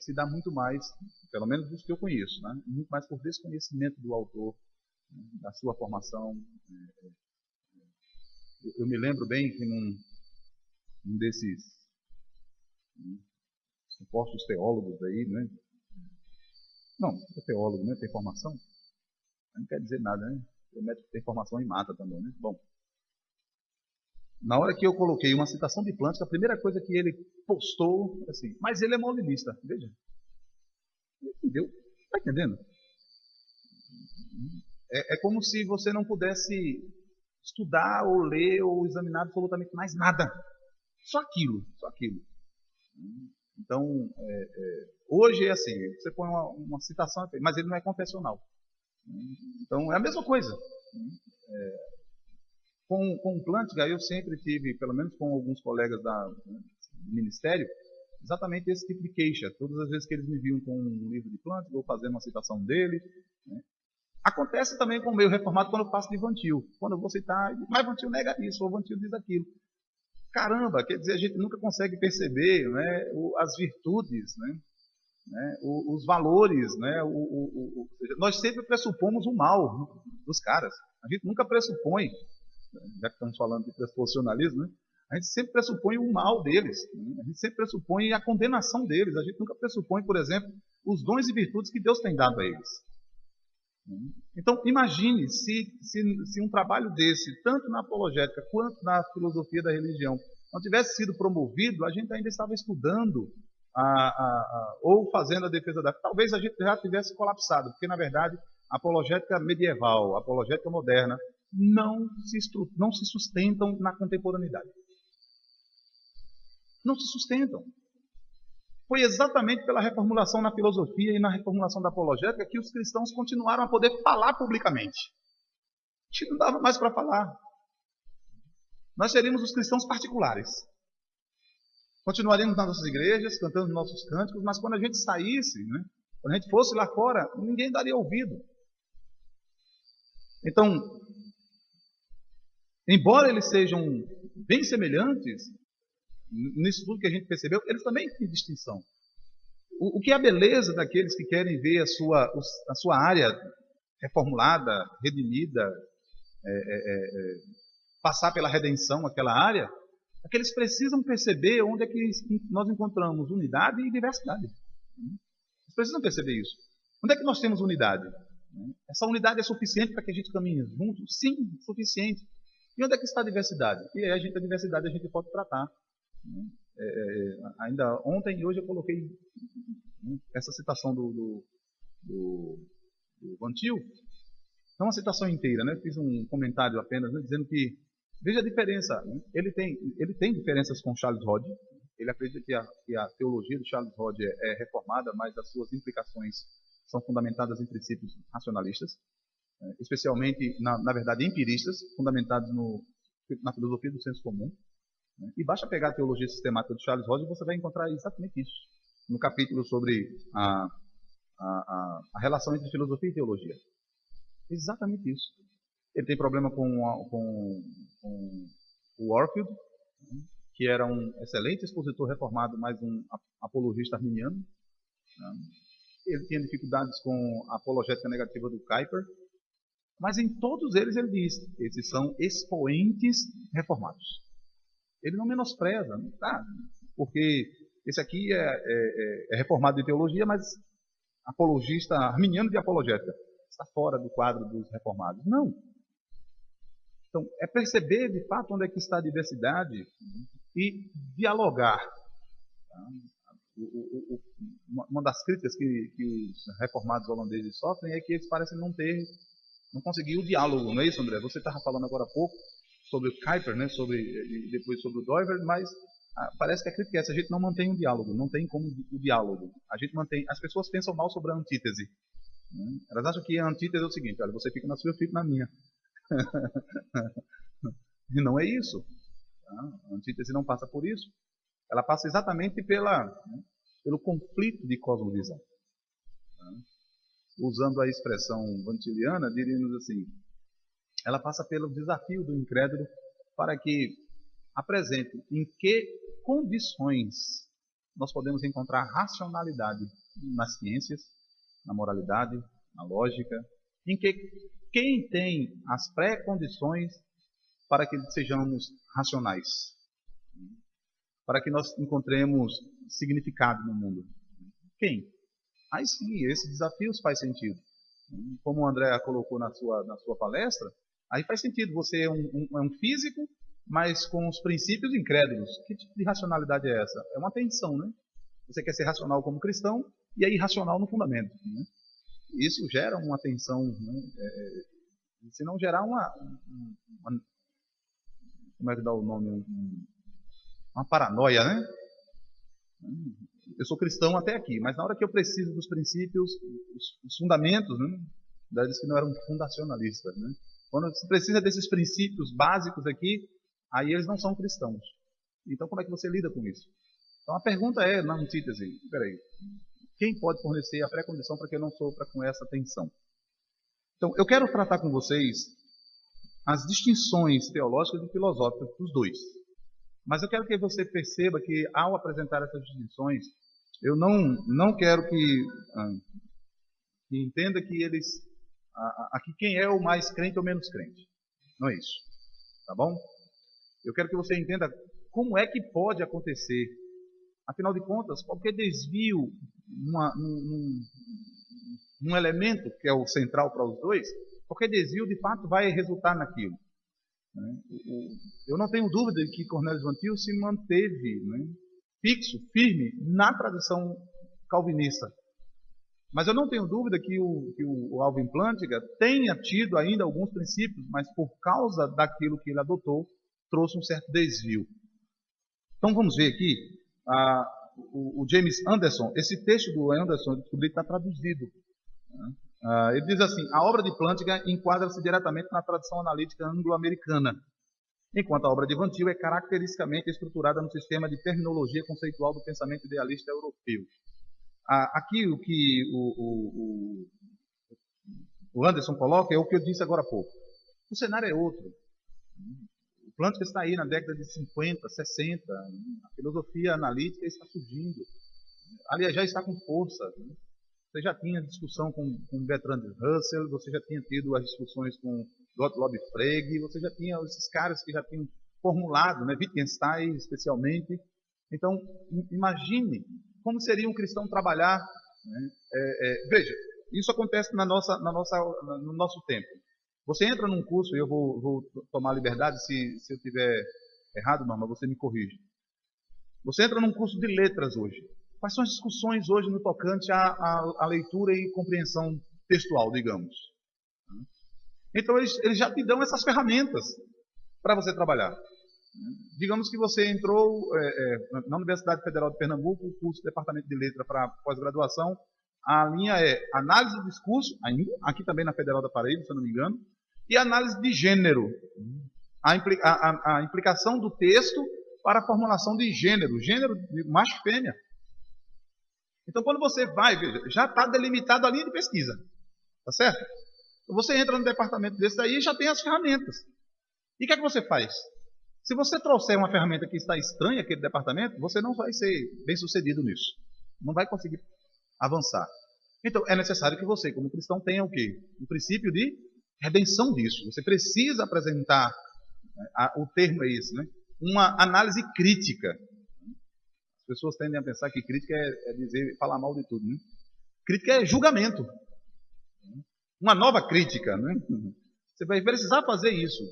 se dá muito mais, pelo menos dos que eu conheço, né, muito mais por desconhecimento do autor, né, da sua formação. Eu me lembro bem que num desses supostos teólogos aí, né? Não é teólogo, né? Tem formação? Não quer dizer nada, né? O médico tem formação e mata também, né? Bom, Na hora que eu coloquei uma citação de Plântica, a primeira coisa que ele postou, assim, mas ele é molinista. Veja. Entendeu? Está entendendo? É como se você não pudesse estudar ou ler ou examinar absolutamente mais nada. Só aquilo, só aquilo. Então, hoje é assim, você põe uma citação, mas ele não é confessional. Então, é a mesma coisa. Com o Plântica, eu sempre tive, pelo menos com alguns colegas do ministério, exatamente esse tipo de queixa. Todas as vezes que eles me viam com um livro de Plântica, vou fazer uma citação dele. Né? Acontece também com o meio reformado quando eu faço de Vantil. Quando eu vou citar, mas Vantil nega isso, ou Vantil diz aquilo. Caramba, quer dizer, a gente nunca consegue perceber, né, as virtudes, né, os valores, né, nós sempre pressupomos o mal dos caras. A gente nunca pressupõe, já que estamos falando de pressuposicionalismo, né, a gente sempre pressupõe o mal deles, né, a gente sempre pressupõe a condenação deles, a gente nunca pressupõe, por exemplo, os dons e virtudes que Deus tem dado a eles. Então, imagine se um trabalho desse, tanto na apologética quanto na filosofia da religião, não tivesse sido promovido, a gente ainda estava estudando ou fazendo a defesa da fé. Talvez a gente já tivesse colapsado, porque, na verdade, a apologética medieval, a apologética moderna, não se sustentam na contemporaneidade. Não se sustentam. Foi exatamente pela reformulação na filosofia e na reformulação da apologética que os cristãos continuaram a poder falar publicamente. A gente não dava mais para falar. Nós seríamos os cristãos particulares. Continuaríamos nas nossas igrejas, cantando nossos cânticos, mas quando a gente saísse, né, quando a gente fosse lá fora, ninguém daria ouvido. Então, embora eles sejam bem semelhantes, nisso tudo que a gente percebeu, eles também têm distinção. O que é a beleza daqueles que querem ver a sua área reformulada, redimida, passar pela redenção, aquela área, é que eles precisam perceber onde é que nós encontramos unidade e diversidade. Eles precisam perceber isso. Onde é que nós temos unidade? Essa unidade é suficiente para que a gente caminhe junto? Sim, suficiente. E onde é que está a diversidade? E aí a diversidade a gente pode tratar. Ainda ontem e hoje eu coloquei essa citação do Vantil, não uma citação inteira, né? Eu fiz um comentário apenas, né, dizendo que veja a diferença, né? Ele tem diferenças com Charles Hodge. Ele acredita que a teologia de Charles Hodge é reformada, mas as suas implicações são fundamentadas em princípios racionalistas, especialmente, na verdade, empiristas, fundamentados na filosofia do senso comum. E basta pegar a teologia sistemática de Charles Hodge e você vai encontrar exatamente isso. No capítulo sobre a relação entre filosofia e teologia. Exatamente isso. Ele tem problema com o Warfield, que era um excelente expositor reformado, mas um apologista arminiano. Ele tinha dificuldades com a apologética negativa do Kuyper. Mas em todos eles ele diz, esses são expoentes reformados. Ele não menospreza, porque esse aqui é reformado de teologia, mas apologista arminiano de apologética. Está fora do quadro dos reformados. Não. Então, é perceber de fato onde é que está a diversidade e dialogar. Uma das críticas que os reformados holandeses sofrem é que eles parecem não conseguir o diálogo, não é isso, André? Você estava falando agora há pouco sobre o Kuyper, né? Depois sobre o Doivert, mas parece que a crítica é essa, a gente não mantém um diálogo, não tem como o diálogo. A gente mantém, as pessoas pensam mal sobre a antítese. Elas acham que a antítese é o seguinte, olha, você fica na sua, eu fico na minha. E não é isso. A antítese não passa por isso. Ela passa exatamente pelo conflito de cosmovisão. Usando a expressão vantiliana, diríamos assim, ela passa pelo desafio do incrédulo para que apresente em que condições nós podemos encontrar racionalidade nas ciências, na moralidade, na lógica, em que quem tem as pré-condições para que sejamos racionais, para que nós encontremos significado no mundo. Quem? Aí sim, esse desafio faz sentido. Como o André colocou na sua palestra, aí faz sentido. Você é um físico mas com os princípios incrédulos. Que tipo de racionalidade é essa? É uma tensão, né? Você quer ser racional como cristão e é irracional no fundamento. Né? Isso gera uma tensão, né? Se não gerar como é que dá o nome? Uma paranoia, né? Eu sou cristão até aqui, mas na hora que eu preciso dos princípios, os fundamentos, né? Diz que não eram fundacionalistas, né? Quando se precisa desses princípios básicos aqui, aí eles não são cristãos. Então, como é que você lida com isso? Então, a pergunta é, na antítese, peraí, quem pode fornecer a pré-condição para que eu não sofra com essa tensão? Então, eu quero tratar com vocês as distinções teológicas e filosóficas dos dois. Mas eu quero que você perceba que, ao apresentar essas distinções, eu não quero que entenda que eles... Aqui quem é o mais crente ou menos crente. Não é isso. Tá bom? Eu quero que você entenda como é que pode acontecer. Afinal de contas, qualquer desvio num elemento que é o central para os dois, qualquer desvio de fato vai resultar naquilo. Eu não tenho dúvida de que Cornélio Van Til se manteve, né, fixo, firme na tradição calvinista. Mas eu não tenho dúvida que o Alvin Plantinga tenha tido ainda alguns princípios, mas por causa daquilo que ele adotou, trouxe um certo desvio. Então vamos ver aqui o James Anderson. Esse texto do Anderson, eu descobri que está traduzido. Ele diz assim: a obra de Plantinga enquadra-se diretamente na tradição analítica anglo-americana, enquanto a obra de Van Til é caracteristicamente estruturada no sistema de terminologia conceitual do pensamento idealista europeu. Aqui o que o Anderson coloca é o que eu disse agora há pouco. O cenário é outro. O Plantinga está aí na década de 50, 60. A filosofia analítica está surgindo. Aliás, já está com força. Você já tinha discussão com Bertrand Russell, você já tinha tido as discussões com Gottlob Frege, você já tinha esses caras que já tinham formulado, né, Wittgenstein especialmente. Então, imagine como seria um cristão trabalhar. Né? Veja, isso acontece no nosso tempo. Você entra num curso, e eu vou tomar liberdade, se eu tiver errado, Norma, você me corrige. Você entra num curso de letras hoje. Quais são as discussões hoje no tocante à leitura e compreensão textual, digamos? Então, eles já te dão essas ferramentas para você trabalhar. Digamos que você entrou na Universidade Federal de Pernambuco, o curso de Departamento de Letra para pós-graduação. A linha é análise do discurso, ainda, aqui também na Federal da Paraíba, se eu não me engano, e análise de gênero. A implicação do texto para a formulação de gênero de macho e fêmea. Então, quando você vai, veja, já está delimitada a linha de pesquisa. Tá certo? Você entra no departamento desse daí e já tem as ferramentas. E o que é que você faz? Se você trouxer uma ferramenta que está estranha àquele departamento, você não vai ser bem sucedido nisso. Não vai conseguir avançar. Então, é necessário que você, como cristão, tenha o quê? Um princípio de redenção disso. Você precisa apresentar, o termo é esse, né? Uma análise crítica. As pessoas tendem a pensar que crítica é falar mal de tudo, né? Crítica é julgamento. Uma nova crítica, né? Você vai precisar fazer isso.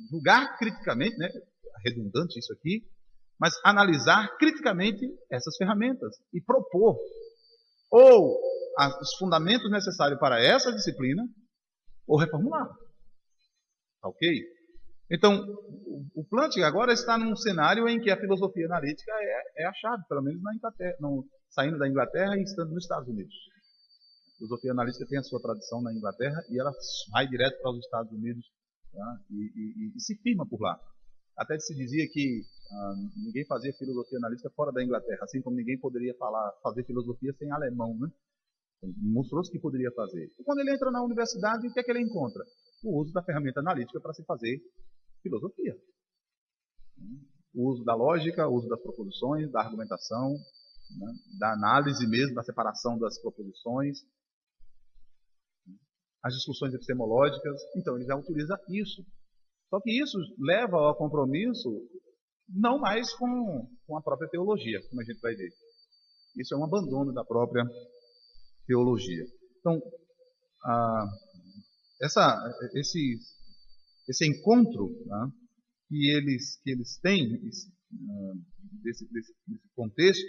Julgar criticamente, né? Redundante isso aqui, mas analisar criticamente essas ferramentas e propor ou os fundamentos necessários para essa disciplina ou reformular. Ok? Então, o Plantinga agora está num cenário em que a filosofia analítica é a chave, pelo menos na Inglaterra, saindo da Inglaterra e estando nos Estados Unidos. A filosofia analítica tem a sua tradição na Inglaterra e ela vai direto para os Estados Unidos, tá? e se firma por lá. Até se dizia que ninguém fazia filosofia analítica fora da Inglaterra, assim como ninguém poderia fazer filosofia sem alemão, né? Mostrou-se que poderia fazer. E quando ele entra na universidade, o que é que ele encontra? O uso da ferramenta analítica para se fazer filosofia. O uso da lógica, o uso das proposições, da argumentação, né? Da análise mesmo, da separação das proposições, as discussões epistemológicas. Então, ele já utiliza isso. Só que isso leva ao compromisso não mais com a própria teologia, como a gente vai ver. Isso é um abandono da própria teologia. Então, esse encontro, né, que eles têm desse contexto,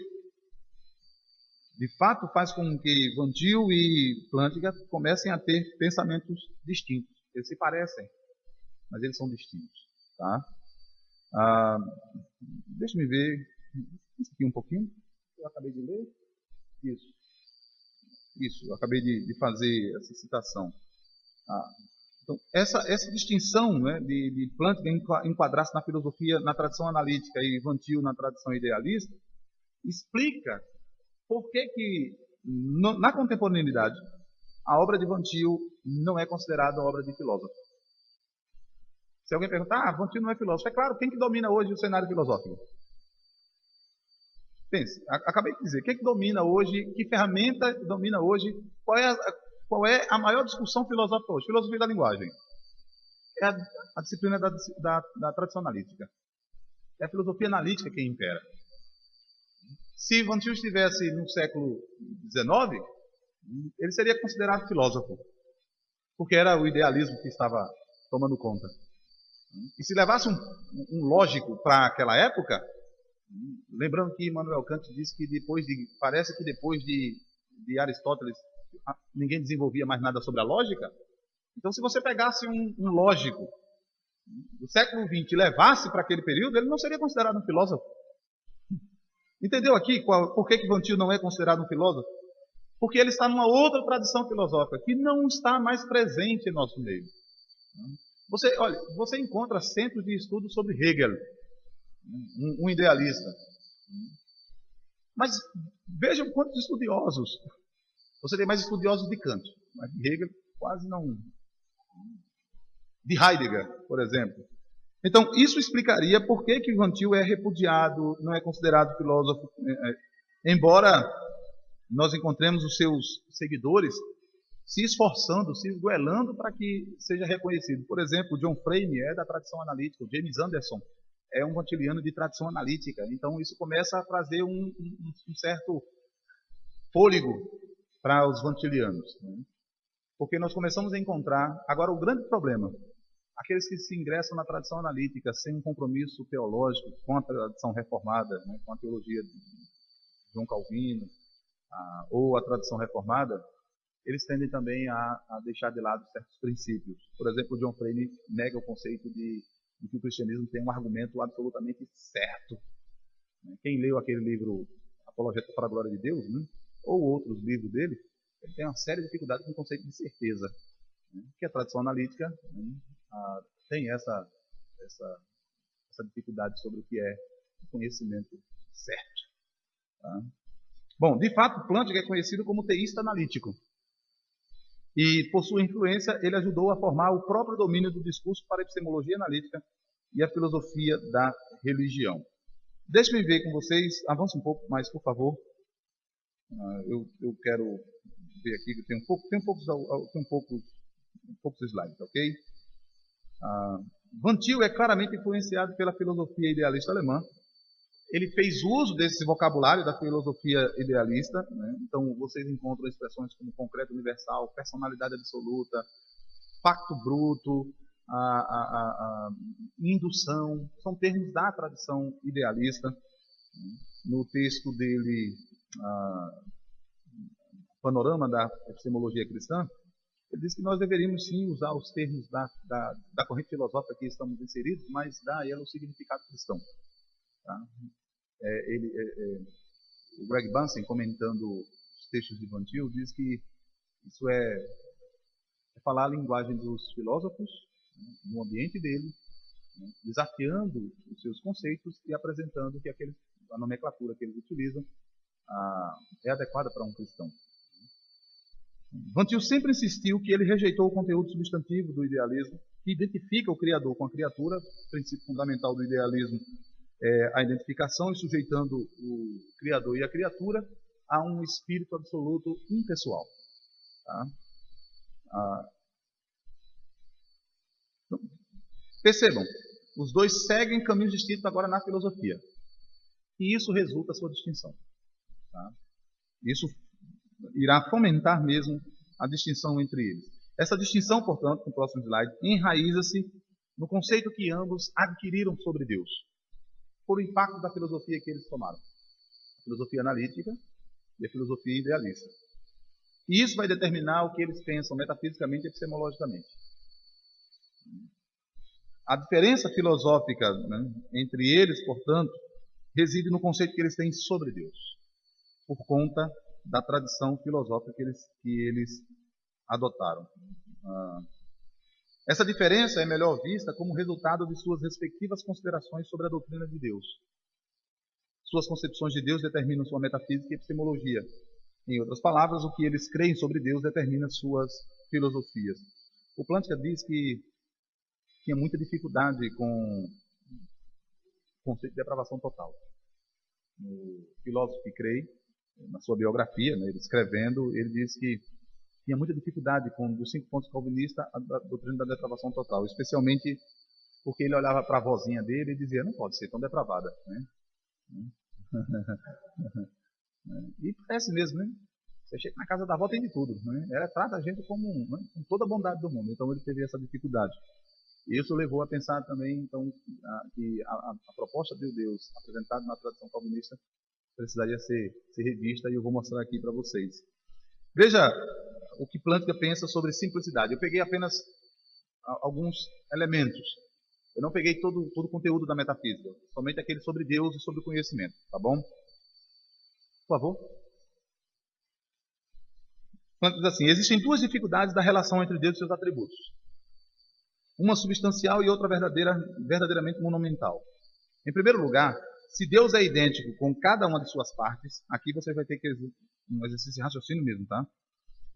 de fato faz com que Van Til e Plantinga comecem a ter pensamentos distintos. Eles se parecem, mas eles são distintos. Tá? Deixa eu ver isso aqui um pouquinho. Eu acabei de ler. Isso, eu acabei de fazer essa citação. Então, essa distinção, né, de Plantinga enquadrar-se na filosofia, na tradição analítica e Van Til na tradição idealista, explica por que na contemporaneidade a obra de Van Til não é considerada obra de filósofo. Se alguém perguntar, Van Til não é filósofo, é claro, quem que domina hoje o cenário filosófico? Pense, acabei de dizer, quem que domina hoje, que ferramenta domina hoje, qual é a maior discussão filosófica hoje? Filosofia da linguagem. É a disciplina da tradição analítica. É a filosofia analítica que impera. Se Van Til estivesse no século XIX, ele seria considerado filósofo, porque era o idealismo que estava tomando conta. E se levasse um lógico para aquela época, lembrando que Immanuel Kant disse que parece que depois de Aristóteles ninguém desenvolvia mais nada sobre a lógica. Então, se você pegasse um lógico do século XX e levasse para aquele período, ele não seria considerado um filósofo. Entendeu aqui por que Van Til não é considerado um filósofo? Porque ele está numa outra tradição filosófica que não está mais presente em nosso meio. Você encontra centros de estudo sobre Hegel, um idealista. Mas vejam quantos estudiosos. Você tem mais estudiosos de Kant, mas de Hegel quase não. De Heidegger, por exemplo. Então, isso explicaria por que Van Til é repudiado, não é considerado filósofo, embora nós encontremos os seus seguidores se esforçando, se esgoelando para que seja reconhecido. Por exemplo, John Frame é da tradição analítica, o James Anderson é um vantiliano de tradição analítica. Então, isso começa a trazer um certo fôlego para os vantilianos. Né? Porque nós começamos a encontrar, agora o grande problema, aqueles que se ingressam na tradição analítica sem um compromisso teológico com a tradição reformada, né, com a teologia de João Calvino, ou a tradição reformada, eles tendem também a deixar de lado certos princípios. Por exemplo, John Frame nega o conceito de que o cristianismo tem um argumento absolutamente certo. Quem leu aquele livro Apologética para a Glória de Deus, né, ou outros livros dele, ele tem uma séria dificuldade com o conceito de certeza. Que a tradição analítica tem essa dificuldade sobre o que é o conhecimento certo. Tá? Bom, de fato, Plantinga é conhecido como teísta analítico. E, por sua influência, ele ajudou a formar o próprio domínio do discurso para a epistemologia analítica e a filosofia da religião. Deixe-me ver com vocês, avance um pouco mais, por favor. Eu quero ver aqui que tem poucos slides, ok? Van Til é claramente influenciado pela filosofia idealista alemã. Ele fez uso desse vocabulário da filosofia idealista, né? Então vocês encontram expressões como concreto universal, personalidade absoluta, pacto bruto, indução, são termos da tradição idealista. No texto dele, Panorama da Epistemologia Cristã, ele diz que nós deveríamos sim usar os termos da corrente filosófica que estamos inseridos, mas dar a ela o significado cristão. Tá? O Greg Bunsen, comentando os textos de Van Til, diz que isso é falar a linguagem dos filósofos, né, no ambiente dele, né, desafiando os seus conceitos e apresentando que a nomenclatura que eles utilizam é adequada para um cristão. Van Til sempre insistiu que ele rejeitou o conteúdo substantivo do idealismo, que identifica o Criador com a criatura. O princípio fundamental do idealismo é a identificação e sujeitando o Criador e a criatura a um espírito absoluto impessoal. Tá? Então, percebam, os dois seguem caminhos distintos agora na filosofia. E isso resulta a sua distinção. Tá? Isso irá fomentar mesmo a distinção entre eles. Essa distinção, portanto, no próximo slide, enraiza-se no conceito que ambos adquiriram sobre Deus, por o impacto da filosofia que eles tomaram. A filosofia analítica e a filosofia idealista. E isso vai determinar o que eles pensam metafisicamente e epistemologicamente. A diferença filosófica, né, entre eles, portanto, reside no conceito que eles têm sobre Deus, por conta da tradição filosófica que eles adotaram. Essa diferença é melhor vista como resultado de suas respectivas considerações sobre a doutrina de Deus. Suas concepções de Deus determinam sua metafísica e epistemologia. Em outras palavras, o que eles creem sobre Deus determina suas filosofias. O Plantinga diz que tinha muita dificuldade com o conceito de depravação total. O filósofo que creio, na sua biografia, né, ele escrevendo, ele diz que tinha muita dificuldade com os 5 pontos calvinistas, a doutrina da depravação total, especialmente porque ele olhava para a vozinha dele e dizia, não pode ser tão depravada, né? E parece mesmo, né? Você chega na casa da avó, tem de tudo, né? Ela trata a gente como, né, com toda a bondade do mundo, então ele teve essa dificuldade. E isso levou a pensar também, então, que a proposta de Deus apresentada na tradição calvinista precisaria ser revista, e eu vou mostrar aqui para vocês. Veja o que Plantinga pensa sobre simplicidade. Eu peguei apenas alguns elementos. Eu não peguei todo o conteúdo da metafísica, somente aquele sobre Deus e sobre o conhecimento, tá bom? Por favor. Plantinga diz assim, existem 2 dificuldades da relação entre Deus e seus atributos. Uma substancial e outra verdadeiramente monumental. Em primeiro lugar, se Deus é idêntico com cada uma de suas partes, aqui você vai ter que um exercício de raciocínio mesmo, tá?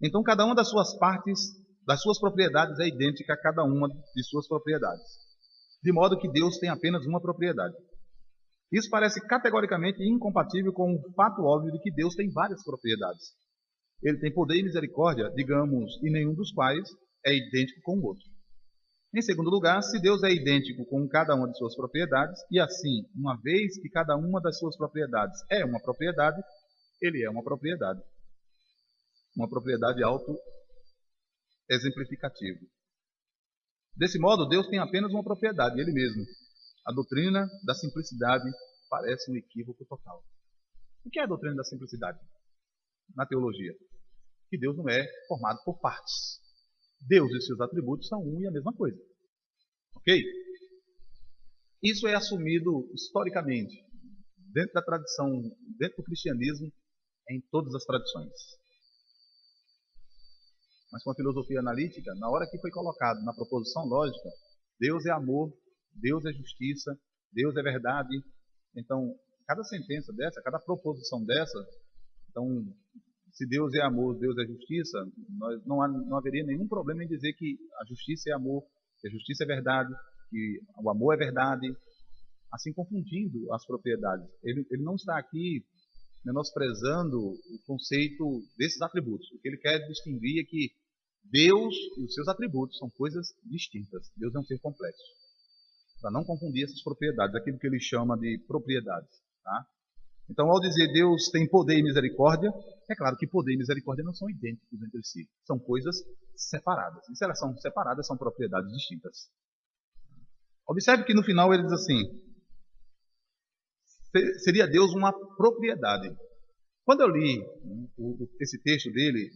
Então, cada uma das suas partes, das suas propriedades, é idêntica a cada uma de suas propriedades. De modo que Deus tem apenas uma propriedade. Isso parece categoricamente incompatível com o fato óbvio de que Deus tem várias propriedades. Ele tem poder e misericórdia, digamos, e nenhum dos quais é idêntico com o outro. Em segundo lugar, se Deus é idêntico com cada uma de suas propriedades, e assim, uma vez que cada uma das suas propriedades é uma propriedade, ele é uma propriedade. Uma propriedade auto-exemplificativa. Desse modo, Deus tem apenas uma propriedade, ele mesmo. A doutrina da simplicidade parece um equívoco total. O que é a doutrina da simplicidade? Na teologia, que Deus não é formado por partes. Deus e seus atributos são um e a mesma coisa. Ok? Isso é assumido historicamente, dentro da tradição, dentro do cristianismo, em todas as tradições. Mas com a filosofia analítica, na hora que foi colocado na proposição lógica, Deus é amor, Deus é justiça, Deus é verdade. Então, cada sentença dessa, cada proposição dessa, então, se Deus é amor, Deus é justiça, não haveria nenhum problema em dizer que a justiça é amor, que a justiça é verdade, que o amor é verdade, assim confundindo as propriedades. Ele não está aqui menosprezando o conceito desses atributos. O que ele quer distinguir é que Deus e os seus atributos são coisas distintas. Deus é um ser complexo. Para não confundir essas propriedades, aquilo que ele chama de propriedades. Tá? Então, ao dizer Deus tem poder e misericórdia, é claro que poder e misericórdia não são idênticos entre si. São coisas separadas. E se elas são separadas, são propriedades distintas. Observe que no final ele diz assim, seria Deus uma propriedade. Quando eu li esse texto dele,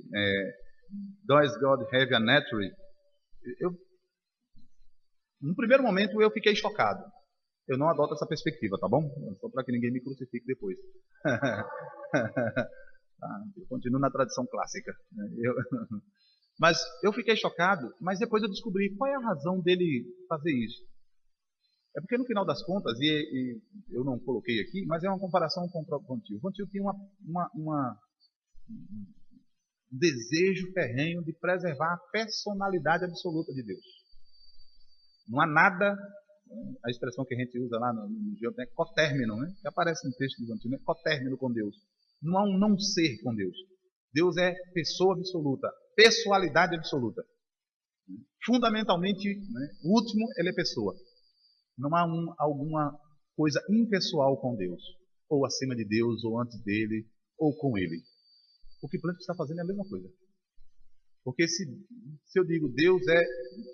Does God Have a Nature? No primeiro momento eu fiquei chocado. Eu não adoto essa perspectiva, tá bom? Só para que ninguém me crucifique depois. Eu continuo na tradição clássica. Mas eu fiquei chocado, mas depois eu descobri qual é a razão dele fazer isso. É porque no final das contas, e eu não coloquei aqui, mas é uma comparação com o próprio Von Til. Von Til tinha um desejo ferrenho de preservar a personalidade absoluta de Deus. Não há nada, a expressão que a gente usa lá no Geo é cotérmino, né? Que aparece no texto de Von Til, né? Cotérmino com Deus. Não há um não ser com Deus. Deus é pessoa absoluta, pessoalidade absoluta. Fundamentalmente, né, o último, ele é pessoa. Não há alguma coisa impessoal com Deus, ou acima de Deus, ou antes dele, ou com ele. O que Plantinga está fazendo é a mesma coisa. Porque se eu digo Deus é,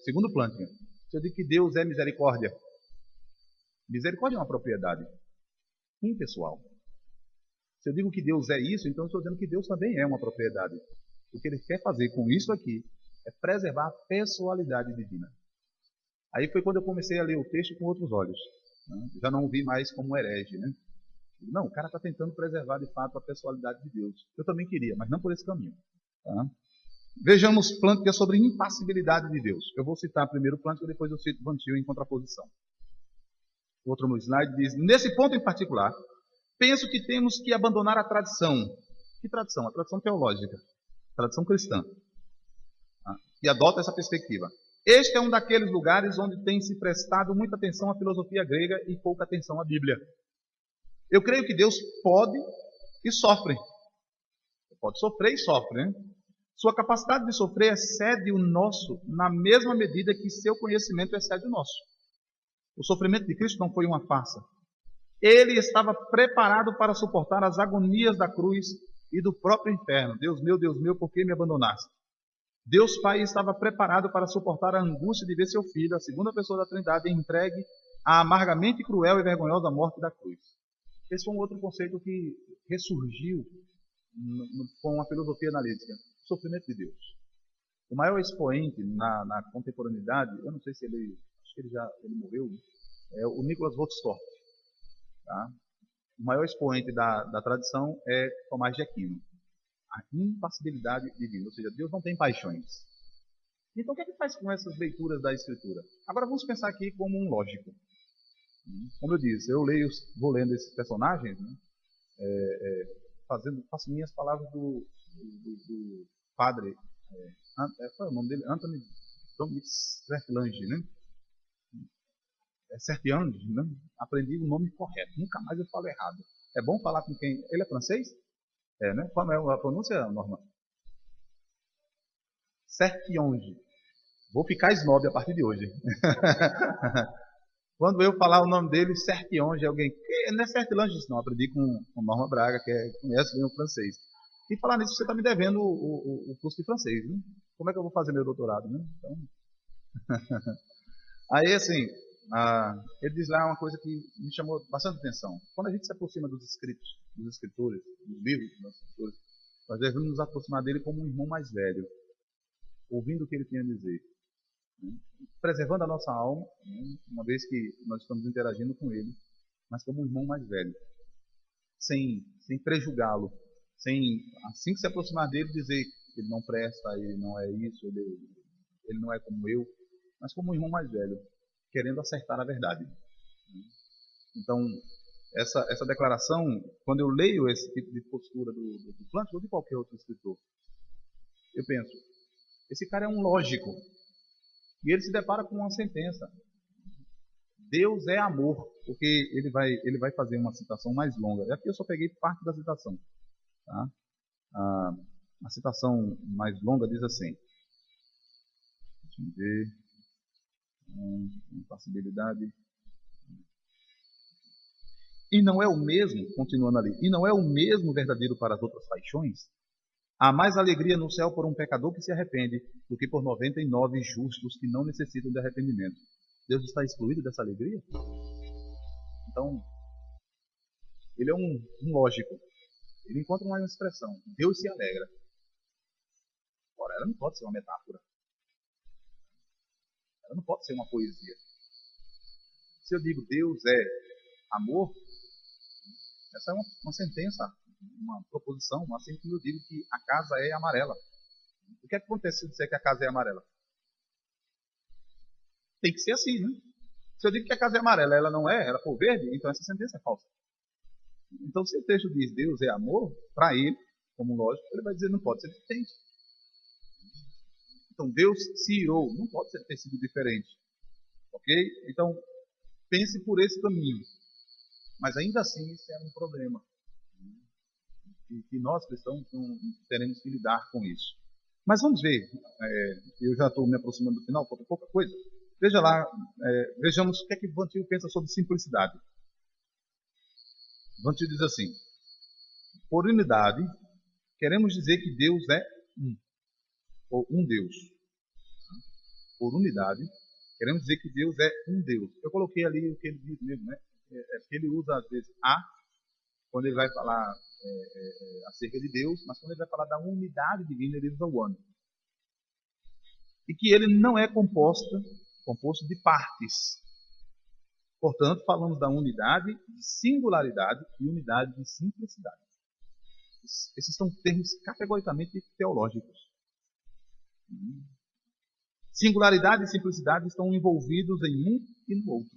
segundo Plantinga, Se eu digo que Deus é misericórdia, misericórdia é uma propriedade impessoal. Se eu digo que Deus é isso, então eu estou dizendo que Deus também é uma propriedade. O que ele quer fazer com isso aqui é preservar a pessoalidade divina. Aí foi quando eu comecei a ler o texto com outros olhos. Né? Já não o vi mais como um herege. Né? Não, o cara está tentando preservar de fato a pessoalidade de Deus. Eu também queria, mas não por esse caminho. Tá? Vejamos Plantinga sobre impassibilidade de Deus. Eu vou citar primeiro Plantinga, depois eu cito Van Til em contraposição. O outro no slide diz, nesse ponto em particular, penso que temos que abandonar a tradição. Que tradição? A tradição teológica, a tradição cristã. Tá? E adota essa perspectiva. Este é um daqueles lugares onde tem se prestado muita atenção à filosofia grega e pouca atenção à Bíblia. Eu creio que Deus pode e sofre. Pode sofrer e sofre, né? Sua capacidade de sofrer excede o nosso na mesma medida que seu conhecimento excede o nosso. O sofrimento de Cristo não foi uma farsa. Ele estava preparado para suportar as agonias da cruz e do próprio inferno. Deus meu, por que me abandonaste? Deus Pai estava preparado para suportar a angústia de ver seu Filho, a segunda pessoa da Trindade, entregue à amargamente cruel e vergonhosa morte da cruz. Esse foi um outro conceito que ressurgiu com a filosofia analítica. O sofrimento de Deus. O maior expoente na contemporaneidade, eu não sei se ele, acho que ele morreu, é o Nicholas Wolfstorff. Tá? O maior expoente da tradição é Tomás de Aquino. A impassibilidade divina, ou seja, Deus não tem paixões. Então o que é que faz com essas leituras da Escritura? Agora vamos pensar aqui como um lógico. Como eu disse, eu vou lendo esses personagens, né, faço minhas palavras do padre, qual é o nome dele? Anthony Dominic Sertiange, né? Sertiange, né? Aprendi o nome correto, nunca mais eu falo errado. É bom falar com quem... Ele é francês? É, né? Qual é a pronúncia, Norma? Sertiange. Vou ficar snob a partir de hoje. Quando eu falar o nome dele, Sertiange, alguém... Não é Sertiange, não. Aprendi com Norma Braga, que conhece bem o francês. E falar nisso, você está me devendo o curso de francês, né? Como é que eu vou fazer meu doutorado, né? Então... Aí, assim, ele diz lá uma coisa que me chamou bastante atenção. Quando a gente se aproxima dos escritores, dos livros dos escritores, nós devemos nos aproximar dele como um irmão mais velho, ouvindo o que ele tem a dizer, né? Preservando a nossa alma, né? Uma vez que nós estamos interagindo com ele, mas como um irmão mais velho, sem prejugá-lo, sem, assim que se aproximar dele, dizer que ele não presta, ele não é isso, ele não é como eu, mas como um irmão mais velho, querendo acertar a verdade. Então, essa declaração, quando eu leio esse tipo de postura do Plantinga ou de qualquer outro escritor, eu penso, esse cara é um lógico, e ele se depara com uma sentença. Deus é amor, porque ele vai fazer uma citação mais longa. E aqui eu só peguei parte da citação. Tá? A citação mais longa diz assim, deixa eu ver, impassibilidade. E não é o mesmo, continuando ali, e não é o mesmo verdadeiro para as outras paixões? Há mais alegria no céu por um pecador que se arrepende do que por 99 justos que não necessitam de arrependimento. Deus está excluído dessa alegria? Então, ele é um lógico. Ele encontra uma expressão. Deus se alegra. Ora, ela não pode ser uma metáfora. Ela não pode ser uma poesia. Se eu digo Deus é amor, essa é uma sentença, uma proposição, assim como eu digo que a casa é amarela. O que acontece se eu disser que a casa é amarela? Tem que ser assim, né? Se eu digo que a casa é amarela, ela não é, ela for verde, então essa sentença é falsa. Então, se o texto diz Deus é amor, para ele, como lógico, ele vai dizer não pode ser diferente. Então, Deus se irou, não pode ter sido diferente. Ok? Então, pense por esse caminho. Mas ainda assim, isso é um problema. E nós cristãos teremos que lidar com isso. Mas vamos ver. Eu já estou me aproximando do final, falta pouca coisa. Veja lá, vejamos o que é que Van Til pensa sobre simplicidade. Van Til diz assim: por unidade, queremos dizer que Deus é um, ou um Deus. Por unidade, Queremos dizer que Deus é um Deus. Eu coloquei ali o que ele diz mesmo, né? Que ele usa às vezes quando ele vai falar acerca de Deus, mas quando ele vai falar da unidade divina, ele usa o one. E que ele não é composto de partes. Portanto, falamos da unidade de singularidade e unidade de simplicidade. Esses são termos categoricamente teológicos. Singularidade e simplicidade estão envolvidos em um e no outro.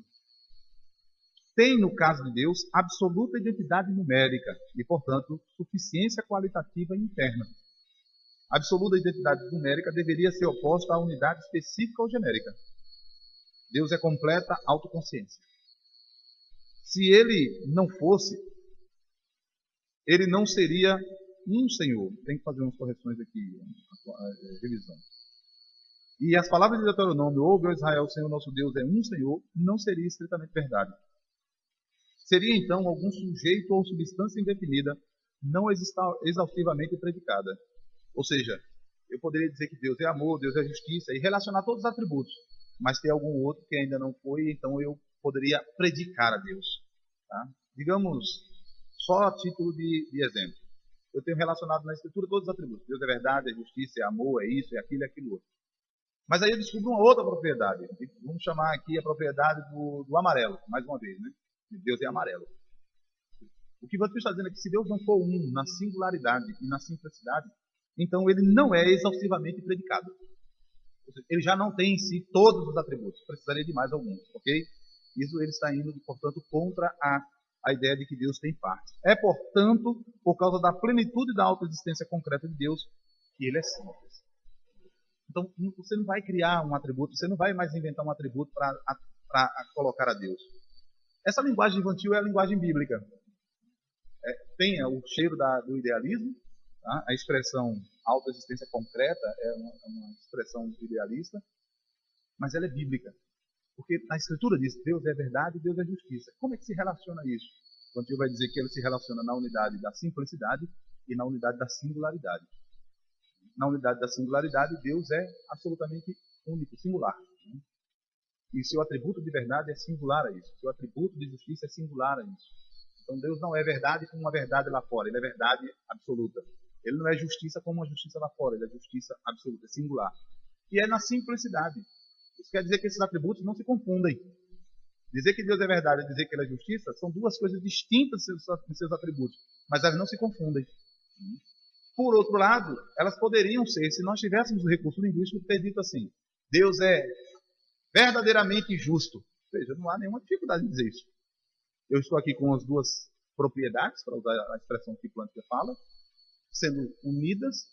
Tem, no caso de Deus, absoluta identidade numérica e, portanto, suficiência qualitativa interna. A absoluta identidade numérica deveria ser oposta à unidade específica ou genérica. Deus é completa autoconsciência. Se ele não fosse, ele não seria um Senhor. Tem que fazer umas correções aqui, revisão. E as palavras de Deuteronômio, ouve, ó Israel, o Senhor nosso Deus é um Senhor, não seria estritamente verdade. Seria então algum sujeito ou substância indefinida, não exaustivamente predicada. Ou seja, eu poderia dizer que Deus é amor, Deus é justiça, e relacionar todos os atributos, mas tem algum outro que ainda não foi, então eu poderia predicar a Deus. Tá? Digamos, só a título de exemplo. Eu tenho relacionado na Escritura todos os atributos. Deus é verdade, é justiça, é amor, é isso, é aquilo, é aquilo outro. Mas aí eu descubro uma outra propriedade. Vamos chamar aqui a propriedade do amarelo, mais uma vez, né? Deus é amarelo. O que você está dizendo é que se Deus não for um na singularidade e na simplicidade, então ele não é exaustivamente predicado. Ele já não tem em si todos os atributos, precisaria de mais alguns, ok? Isso ele está indo, portanto, contra a ideia de que Deus tem partes. É, portanto, por causa da plenitude da autoexistência concreta de Deus, que ele é simples. Então, você não vai criar um atributo, você não vai mais inventar um atributo para colocar a Deus. Essa linguagem infantil é a linguagem bíblica. Tem o cheiro do idealismo, tá? A expressão autoexistência concreta é uma expressão idealista, mas ela é bíblica. Porque a Escritura diz Deus é verdade e Deus é justiça. Como é que se relaciona isso? O Antigo vai dizer que ele se relaciona na unidade da simplicidade e na unidade da singularidade. Na unidade da singularidade, Deus é absolutamente único, singular. E seu atributo de verdade é singular a isso. Seu atributo de justiça é singular a isso. Então Deus não é verdade como uma verdade lá fora. Ele é verdade absoluta. Ele não é justiça como uma justiça lá fora. Ele é justiça absoluta, é singular. E é na simplicidade. Isso quer dizer que esses atributos não se confundem. Dizer que Deus é verdade e dizer que ele é justiça são duas coisas distintas em seus atributos. Mas elas não se confundem. Por outro lado, elas poderiam ser, se nós tivéssemos o recurso linguístico, ter dito assim: Deus é verdadeiramente justo. Ou seja, não há nenhuma dificuldade em dizer isso. Eu estou aqui com as duas propriedades, para usar a expressão que Plântica fala, sendo unidas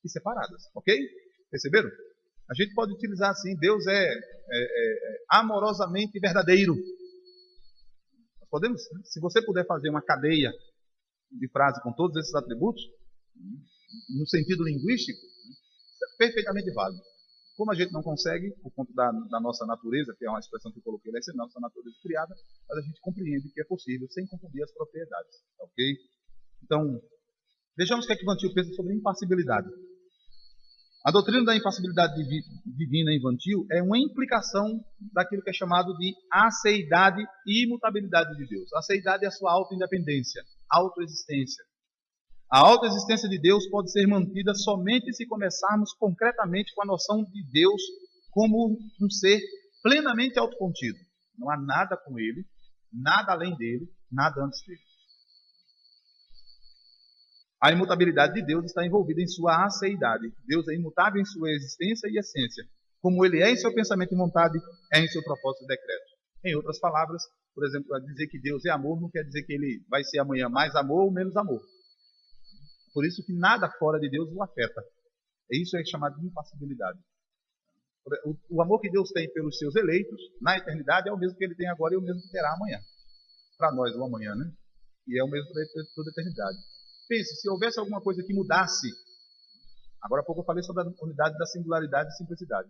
e separadas. Ok? Perceberam? A gente pode utilizar assim: Deus é amorosamente verdadeiro. Nós podemos, se você puder fazer uma cadeia de frase com todos esses atributos, no sentido linguístico, isso é perfeitamente válido. Como a gente não consegue, por conta da nossa natureza, que é uma expressão que eu coloquei, essa é a nossa natureza criada, mas a gente compreende que é possível, sem confundir as propriedades. Ok? Então, vejamos o que é que o Vantil pensa sobre impassibilidade. A doutrina da impassibilidade divina infantil é uma implicação daquilo que é chamado de aceidade e imutabilidade de Deus. A aceidade é a sua autoindependência, autoexistência. A autoexistência de Deus pode ser mantida somente se começarmos concretamente com a noção de Deus como um ser plenamente autocontido. Não há nada com ele, nada além dele, nada antes dele. A imutabilidade de Deus está envolvida em sua aceidade. Deus é imutável em sua existência e essência. Como ele é em seu pensamento e vontade, é em seu propósito e decreto. Em outras palavras, por exemplo, dizer que Deus é amor não quer dizer que ele vai ser amanhã mais amor ou menos amor. Por isso que nada fora de Deus o afeta. Isso é chamado de impassibilidade. O amor que Deus tem pelos seus eleitos, na eternidade, é o mesmo que ele tem agora e o mesmo que terá amanhã. Para nós, o amanhã, né? E é o mesmo para toda a eternidade. Pense, se houvesse alguma coisa que mudasse, agora há pouco eu falei sobre a unidade da singularidade e simplicidade.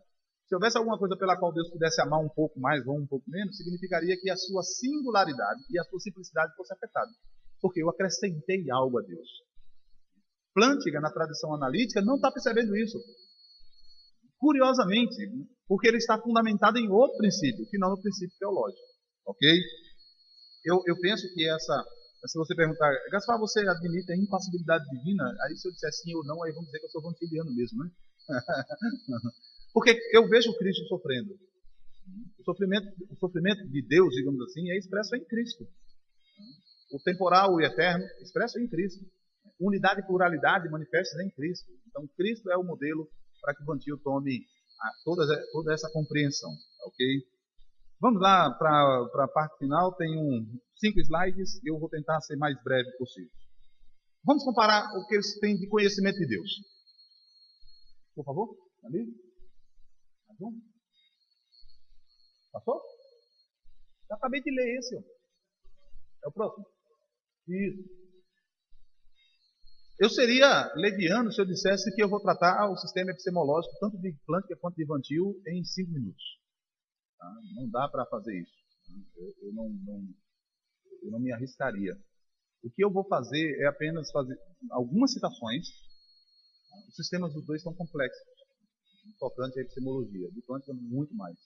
Se houvesse alguma coisa pela qual Deus pudesse amar um pouco mais ou um pouco menos, significaria que a sua singularidade e a sua simplicidade fosse afetada. Porque eu acrescentei algo a Deus. Plântica, na tradição analítica, não está percebendo isso. Curiosamente, porque ele está fundamentado em outro princípio, que não no princípio teológico. Ok? Eu penso que se você perguntar, Gaspar, você admite a impassibilidade divina? Aí se eu disser sim ou não, aí vamos dizer que eu sou evangeliano mesmo, né? Porque eu vejo o Cristo sofrendo. O sofrimento de Deus, digamos assim, é expresso em Cristo. O temporal e eterno, expresso em Cristo. Unidade e pluralidade manifestas em Cristo. Então, Cristo é o modelo para que o Bantil tome toda essa compreensão. Ok? Vamos lá para a parte final. Tem 5 slides e eu vou tentar ser mais breve possível. Vamos comparar o que eles têm de conhecimento de Deus. Por favor, ali. Mais um. Passou? Já acabei de ler esse. Ó. É o próximo. Isso. Eu seria leviano se eu dissesse que eu vou tratar o sistema epistemológico, tanto de Plântica quanto de Bantil, em 5 minutos. Tá? Não dá para fazer isso. Eu não me arriscaria. O que eu vou fazer é apenas fazer algumas citações. Os sistemas dos dois são complexos, tocante à epistemologia. De Plântica, muito mais.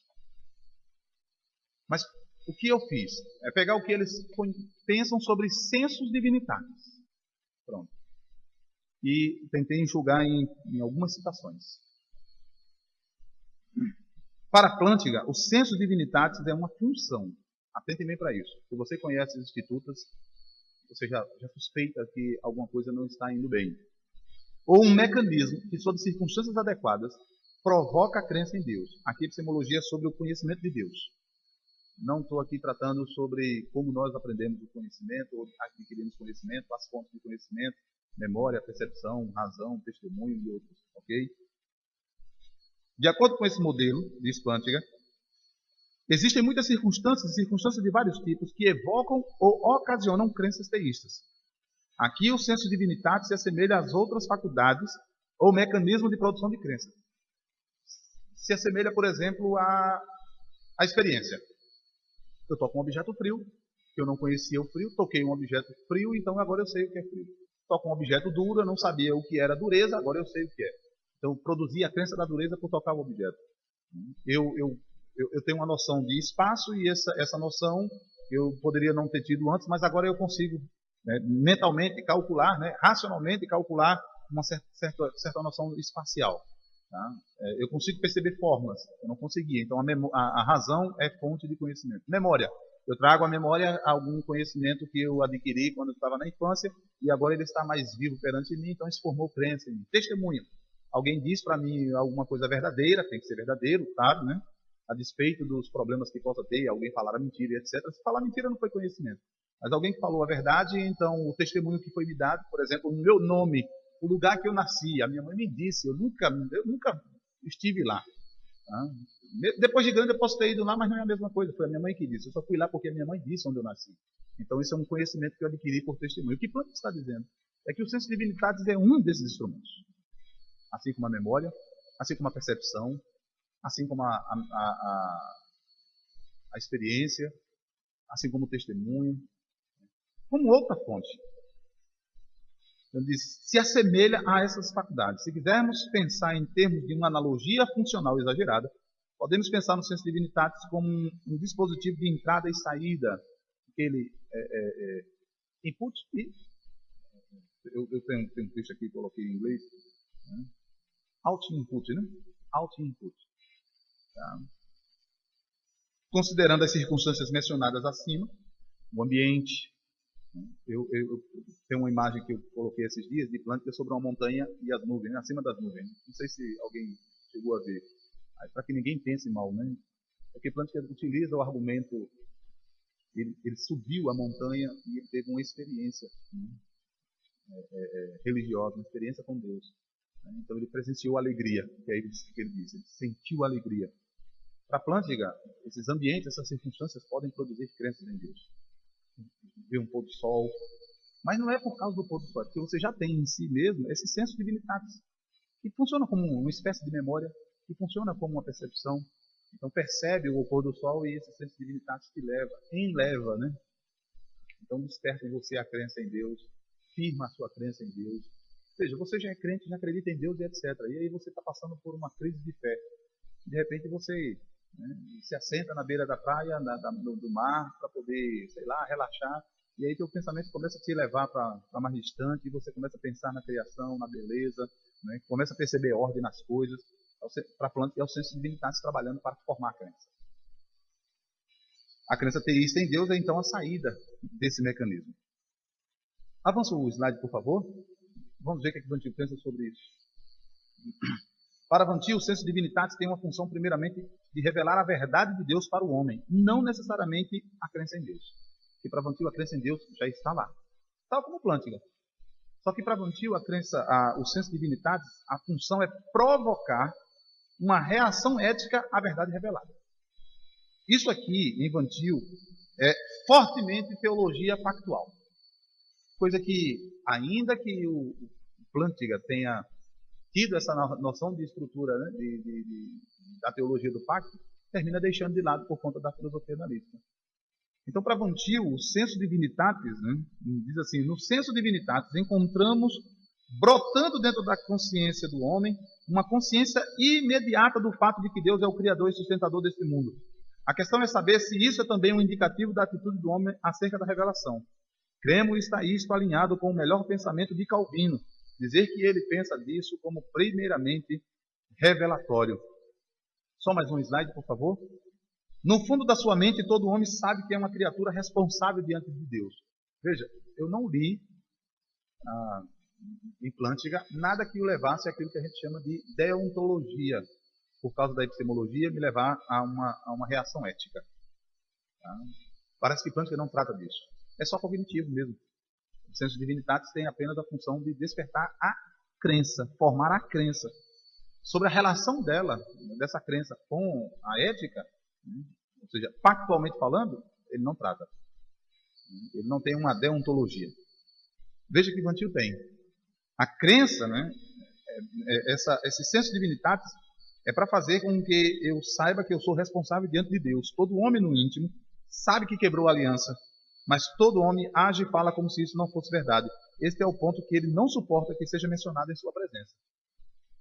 Mas o que eu fiz é pegar o que eles pensam sobre sensus divinitatis. Pronto. E tentei enxugar em algumas citações. Para Plântica, o sensus divinitatis é uma função. Atentem bem para isso. Se você conhece as institutas, você já suspeita que alguma coisa não está indo bem. Ou um mecanismo que, sob circunstâncias adequadas, provoca a crença em Deus. Aqui a epistemologia é sobre o conhecimento de Deus. Não estou aqui tratando sobre como nós aprendemos o conhecimento, ou adquirimos conhecimento, as fontes de conhecimento, memória, percepção, razão, testemunho e outros. Ok? De acordo com esse modelo, diz Plântica, existem muitas circunstâncias de vários tipos, que evocam ou ocasionam crenças teístas. Aqui o senso divinitatis se assemelha às outras faculdades ou mecanismo de produção de crença. Se assemelha, por exemplo, à experiência. Eu toco um objeto frio, que eu não conhecia o frio, toquei um objeto frio, então agora eu sei o que é frio. Toco um objeto duro, eu não sabia o que era dureza, agora eu sei o que é. Então, produzi a crença da dureza por tocar o objeto. Eu tenho uma noção de espaço e essa noção eu poderia não ter tido antes, mas agora eu consigo mentalmente calcular, racionalmente calcular uma certa noção espacial. Tá? Eu consigo perceber formas, eu não conseguia. Então a razão é fonte de conhecimento. Memória. Eu trago à memória algum conhecimento que eu adquiri quando eu estava na infância e agora ele está mais vivo perante mim, então isso formou crença em mim. Testemunho. Alguém diz para mim alguma coisa verdadeira, tem que ser verdadeiro, claro, né? A despeito dos problemas que possa ter, alguém falar a mentira, etc. Se falar mentira não foi conhecimento. Mas alguém que falou a verdade, então o testemunho que foi me dado, por exemplo, o meu nome, o lugar que eu nasci, a minha mãe me disse, eu nunca estive lá. Tá? Depois de grande eu posso ter ido lá, mas não é a mesma coisa, foi a minha mãe que disse. Eu só fui lá porque a minha mãe disse onde eu nasci. Então isso é um conhecimento que eu adquiri por testemunho. O que Plântica está dizendo é que o senso divinitatis é um desses instrumentos. Assim como a memória, assim como a percepção, assim como a experiência, assim como o testemunho, como outra fonte. Ele diz, se assemelha a essas faculdades. Se quisermos pensar em termos de uma analogia funcional exagerada, podemos pensar no senso divinitatis como um dispositivo de entrada e saída, aquele input e eu tenho um texto aqui que coloquei em inglês, né? Out-input, né? Out-input. Tá? Considerando as circunstâncias mencionadas acima, o ambiente. Eu tenho uma imagem que eu coloquei esses dias de Plântica sobre uma montanha e as nuvens, né? Acima das nuvens. Não sei se alguém chegou a ver. Para que ninguém pense mal, né? Porque Plântica utiliza o argumento, ele subiu a montanha e ele teve uma experiência, né? Religiosa, uma experiência com Deus. Né? Então ele presenciou alegria, que é isso que ele disse, ele sentiu alegria. Para Plântica, esses ambientes, essas circunstâncias podem produzir crenças em Deus. Ver um pôr do sol, mas não é por causa do pôr do sol, porque você já tem em si mesmo esse senso divinitatis, que funciona como uma espécie de memória, que funciona como uma percepção. Então percebe o pôr do sol e esse senso divinitatis te enleva, né? Então desperta em você a crença em Deus, firma a sua crença em Deus, seja, você já é crente, já acredita em Deus e etc. E aí você está passando por uma crise de fé. De repente você, né, se assenta na beira da praia, do mar, para poder, sei lá, relaxar. E aí teu pensamento começa a te levar para mais distante, e você começa a pensar na criação, na beleza, né, começa a perceber ordem nas coisas. Para a planta é o senso de divindade trabalhando para formar a crença. A crença teísta em Deus é então a saída desse mecanismo. Avança o slide, por favor. Vamos ver o que Vantil pensa sobre isso. Para Vantil, o senso divinitatis tem uma função, primeiramente, de revelar a verdade de Deus para o homem, não necessariamente a crença em Deus. Porque para Vantil, a crença em Deus já está lá. Tal como Plântica. Só que para Vantil, o senso divinitatis, a função é provocar uma reação ética à verdade revelada. Isso aqui, em Vantil, é fortemente teologia factual. Coisa que, ainda que o Plântica tenha tido essa noção de estrutura, né, da teologia do pacto, termina deixando de lado por conta da filosofia analítica. Então, para Vantil, o senso divinitatis, né, diz assim, no senso divinitatis encontramos, brotando dentro da consciência do homem, uma consciência imediata do fato de que Deus é o Criador e sustentador deste mundo. A questão é saber se isso é também um indicativo da atitude do homem acerca da revelação. Cremos estar isto alinhado com o melhor pensamento de Calvino, dizer que ele pensa disso como primeiramente revelatório. Só mais um slide, por favor. No fundo da sua mente, todo homem sabe que é uma criatura responsável diante de Deus. Veja, eu não li em Plântica nada que o levasse àquilo que a gente chama de deontologia, por causa da epistemologia, me levar a uma reação ética. Tá? Parece que Plântica não trata disso. É só cognitivo mesmo. O senso divinitatis tem apenas a função de despertar a crença, formar a crença. Sobre a relação dessa crença com a ética, ou seja, factualmente falando, ele não trata. Ele não tem uma deontologia. Veja que Vantil tem. A crença, né, esse senso divinitatis, é para fazer com que eu saiba que eu sou responsável diante de Deus. Todo homem no íntimo sabe que quebrou a aliança, mas todo homem age e fala como se isso não fosse verdade. Este é o ponto que ele não suporta que seja mencionado em sua presença.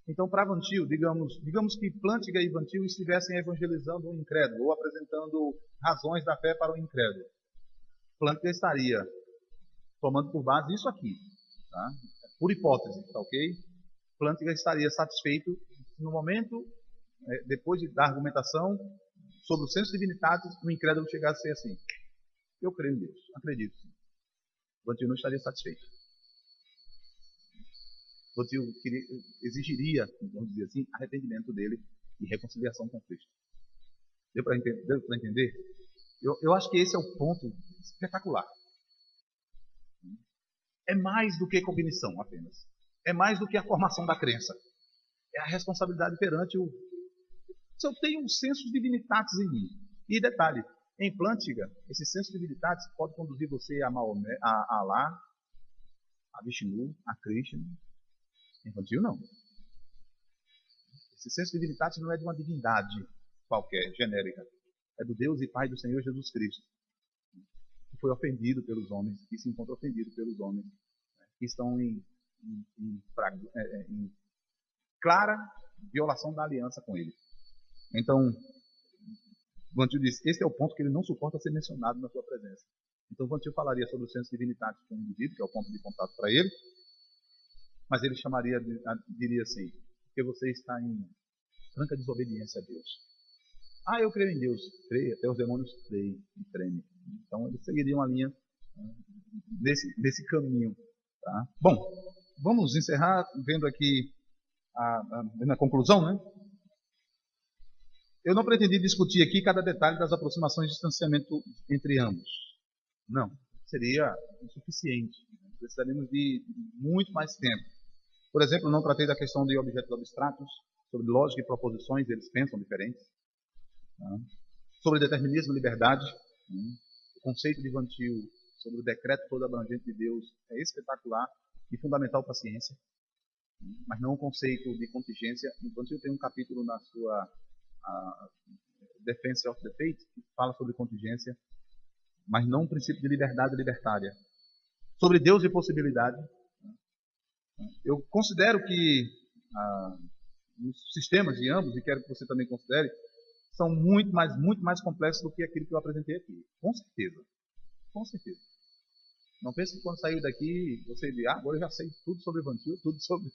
Então, para Vantil, digamos que Plântica e Vantil estivessem evangelizando o incrédulo, ou apresentando razões da fé para o incrédulo. Plântica estaria tomando por base isso aqui, tá? Por hipótese, tá ok? Plântica estaria satisfeito no momento, depois da argumentação sobre o senso divinitatis, o incrédulo chegasse a ser assim: eu creio em Deus, acredito. Vantil não estaria satisfeito. Vantil exigiria, vamos dizer assim, arrependimento dele e reconciliação com Cristo. Deu para entender? Eu acho que esse é o ponto espetacular. É mais do que cognição apenas. É mais do que a formação da crença. É a responsabilidade perante o... Se eu tenho um senso divinitatis em mim. E detalhe, em Plântica, esse senso divinitatis pode conduzir você a Maomé, a Alá, a Vishnu, a Krishna. Em Vantil, não. Esse senso divinitatis não é de uma divindade qualquer, genérica. É do Deus e Pai do Senhor Jesus Cristo, que foi ofendido pelos homens, que se encontra ofendido pelos homens, que estão em clara violação da aliança com ele. Então, Vantil diz, esse é o ponto que ele não suporta ser mencionado na sua presença. Então, Vantil falaria sobre o senso divinitatis com o indivíduo, que é o ponto de contato para ele, mas ele diria assim, porque você está em franca desobediência a Deus. Eu creio em Deus, creio, até os demônios creem e tremem. Então, ele seguiria uma linha nesse caminho. Tá? Bom, vamos encerrar vendo aqui na conclusão, né? Eu não pretendi discutir aqui cada detalhe das aproximações de distanciamento entre ambos. Não, seria insuficiente. Precisaríamos de muito mais tempo. Por exemplo, não tratei da questão de objetos abstratos, sobre lógica e proposições, eles pensam diferentes. Tá? Sobre determinismo e liberdade, o conceito de Vantil sobre o decreto todo abrangente de Deus é espetacular e fundamental para a ciência, mas não o conceito de contingência. Vantil tem um capítulo na sua Defense of the Faith que fala sobre contingência, mas não o princípio de liberdade libertária. Sobre Deus e possibilidade, Eu considero que os sistemas de ambos, e quero que você também considere, são muito mais complexos do que aquilo que eu apresentei aqui. Com certeza. Com certeza. Não pense que quando saiu daqui, você diz, agora eu já sei tudo sobre Evantil, tudo sobre...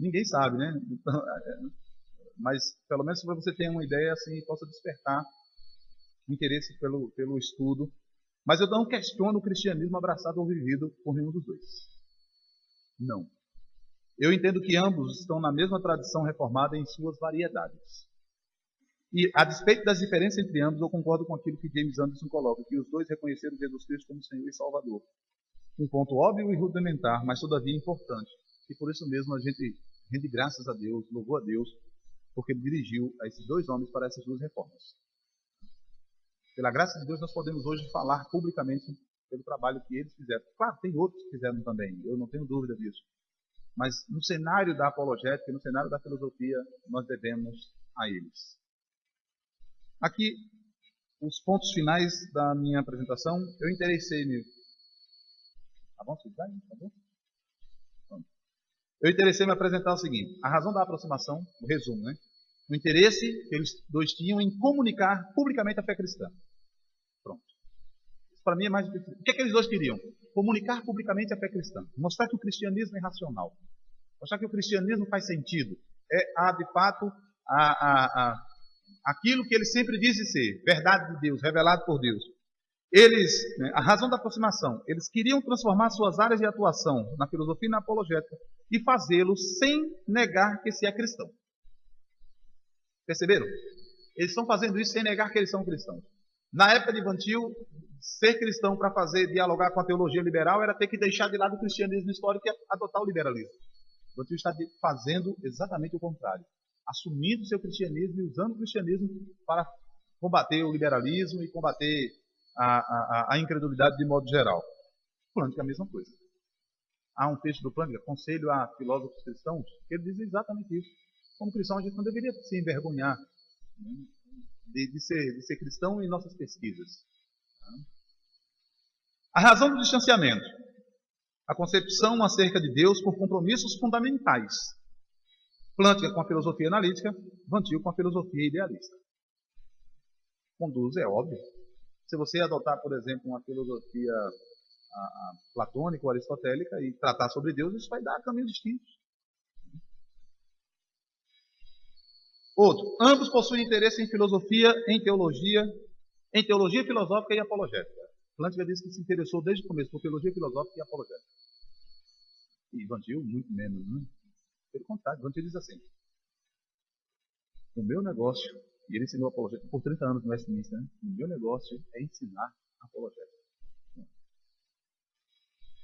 ninguém sabe, né? Então, mas, pelo menos, para você ter uma ideia, assim, possa despertar interesse pelo estudo. Mas eu não questiono o cristianismo abraçado ou vivido por nenhum dos dois. Não. Eu entendo que ambos estão na mesma tradição reformada em suas variedades. E, a despeito das diferenças entre ambos, eu concordo com aquilo que James Anderson coloca, que os dois reconheceram Jesus Cristo como Senhor e Salvador. Um ponto óbvio e rudimentar, mas todavia importante. E por isso mesmo a gente rende graças a Deus, louvou a Deus, porque Ele dirigiu a esses dois homens para essas duas reformas. Pela graça de Deus, nós podemos hoje falar publicamente pelo trabalho que eles fizeram. Claro, tem outros que fizeram também, eu não tenho dúvida disso. Mas no cenário da apologética, no cenário da filosofia, nós devemos a eles. Aqui, os pontos finais da minha apresentação, eu interessei-me. Tá bom? Tá bom? Eu interessei-me a apresentar o seguinte: a razão da aproximação, o resumo, né? O interesse que eles dois tinham em comunicar publicamente a fé cristã. Pronto. Isso para mim é mais difícil. O que é que eles dois queriam? Comunicar publicamente a fé cristã. Mostrar que o cristianismo é racional. Mostrar que o cristianismo faz sentido. É, de fato, aquilo que ele sempre disse ser, verdade de Deus, revelado por Deus. Eles, a razão da aproximação, eles queriam transformar suas áreas de atuação na filosofia e na apologética e fazê-lo sem negar que se é cristão. Perceberam? Eles estão fazendo isso sem negar que eles são cristãos. Na época de Evantil, ser cristão para dialogar com a teologia liberal era ter que deixar de lado o cristianismo histórico e adotar o liberalismo. Evantil está fazendo exatamente o contrário. Assumindo seu cristianismo e usando o cristianismo para combater o liberalismo e combater a incredulidade de modo geral. Plântica é a mesma coisa. Há um texto do Plântica, Conselho a Filósofos Cristãos, que ele diz exatamente isso. Como cristão, a gente não deveria se envergonhar, né, de ser cristão em nossas pesquisas. A razão do distanciamento. A concepção acerca de Deus por compromissos fundamentais. Plântica com a filosofia analítica, Evantil com a filosofia idealista. Conduz, é óbvio. Se você adotar, por exemplo, uma filosofia platônica ou aristotélica e tratar sobre Deus, isso vai dar caminhos distintos. Outro, ambos possuem interesse em filosofia, em teologia filosófica e apologética. Plântica diz que se interessou desde o começo por teologia filosófica e apologética. E Evantil, muito menos, né? Pelo contrário, Evantil diz assim: o meu negócio, e ele ensinou apologética por 30 anos no Westminster, né? O meu negócio é ensinar apologética.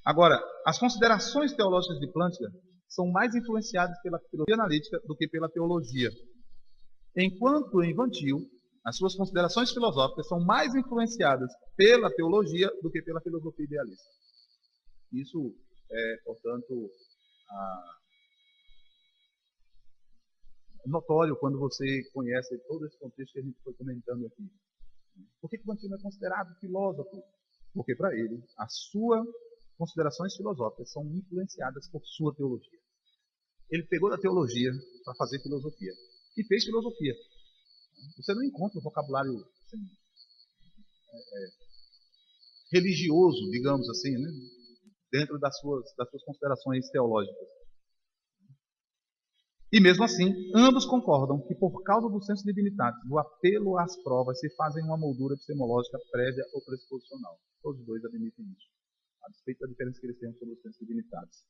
Agora, as considerações teológicas de Plântica são mais influenciadas pela filosofia analítica do que pela teologia. Enquanto em Evantil, as suas considerações filosóficas são mais influenciadas pela teologia do que pela filosofia idealista. Isso é, portanto, notório quando você conhece todo esse contexto que a gente foi comentando aqui. Por que Evantil é considerado filósofo? Porque para ele, as suas considerações filosóficas são influenciadas por sua teologia. Ele pegou da teologia para fazer filosofia. E fez filosofia. Você não encontra um vocabulário assim, religioso, digamos assim, né, dentro das suas considerações teológicas. E mesmo assim, ambos concordam que por causa do senso divinitatis, do apelo às provas, se fazem uma moldura epistemológica prévia ou pressuposicional. Todos os dois admitem isso, a despeito da diferença que eles têm sobre o senso divinitatis.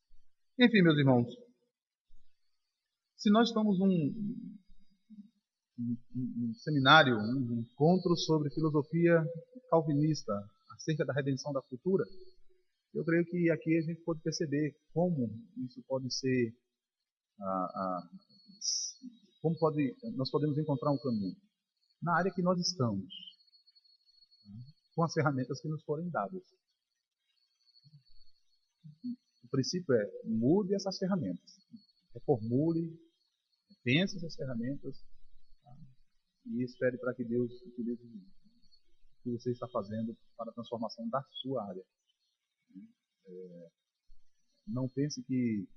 Enfim, meus irmãos, se nós estamos um seminário, um encontro sobre filosofia calvinista acerca da redenção da cultura, eu creio que aqui a gente pode perceber como isso pode ser, nós podemos encontrar um caminho na área que nós estamos, com as ferramentas que nos forem dadas. O princípio é: mude essas ferramentas, reformule, pense essas ferramentas, e espere para que Deus utilize o que você está fazendo para a transformação da sua área. Não pense que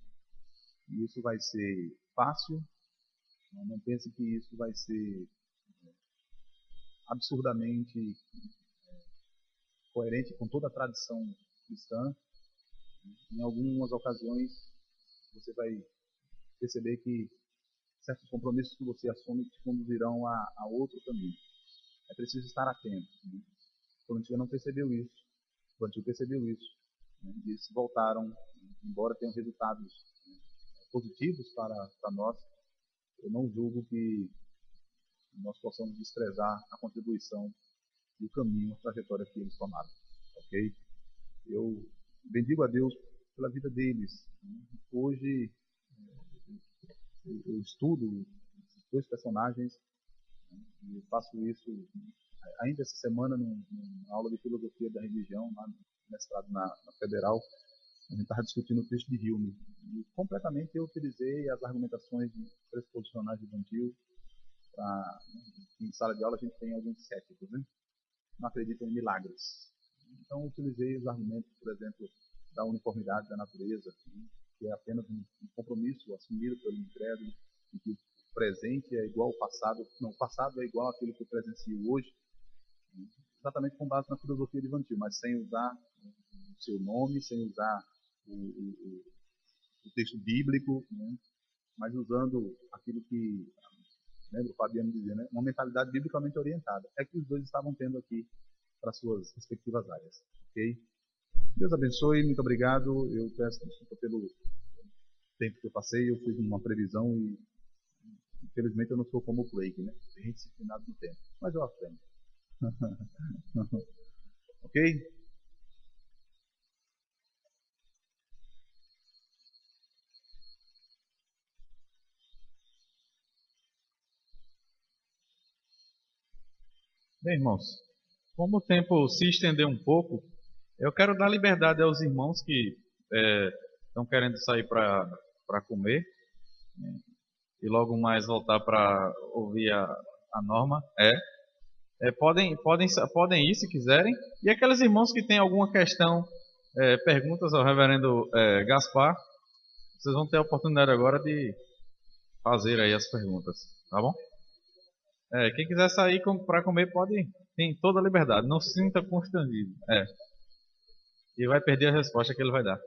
isso vai ser fácil. Não pense que isso vai ser absurdamente coerente com toda a tradição cristã. Em algumas ocasiões, você vai perceber que certos compromissos que você assume te conduzirão a outro caminho. É preciso estar atento. Né? O Corinthians não percebeu isso. O Corinthians percebeu isso. Né? Eles voltaram, embora tenham resultados positivos para nós. Eu não julgo que nós possamos desprezar a contribuição e o caminho, a trajetória que eles tomaram. Ok? Eu bendigo a Deus pela vida deles. Hoje eu estudo esses dois personagens e faço isso ainda essa semana numa aula de filosofia da religião, lá no mestrado na Federal. A gente estava discutindo o texto de Hume e completamente eu utilizei as argumentações pressuposicionais de Van Til. Em sala de aula a gente tem alguns céticos, né? Não acreditam em milagres. Então, utilizei os argumentos, por exemplo, da uniformidade da natureza, né, que é apenas um compromisso assumido pelo incrédulo, em que o presente é igual ao passado, não, o passado é igual àquilo que eu presencio hoje, né, exatamente com base na filosofia de Van Til, mas sem usar o seu nome, sem usar o texto bíblico, né, mas usando aquilo que, lembra o Fabiano dizia, né, uma mentalidade biblicamente orientada. É que os dois estavam tendo aqui para suas respectivas áreas. Ok? Deus abençoe, muito obrigado. Eu peço desculpa pelo tempo que eu passei. Eu fiz uma previsão e, infelizmente, eu não sou como o Craig, né? Bem disciplinado no tempo. Mas eu aprendo. Ok? Bem, irmãos, como o tempo se estendeu um pouco, eu quero dar liberdade aos irmãos que estão querendo sair para comer e logo mais voltar para ouvir a norma. Podem ir se quiserem. E aqueles irmãos que têm alguma questão, perguntas ao reverendo Gaspar, vocês vão ter a oportunidade agora de fazer aí as perguntas, tá bom? Quem quiser sair para comer pode, tem toda a liberdade, não se sinta constrangido. E vai perder a resposta que ele vai dar.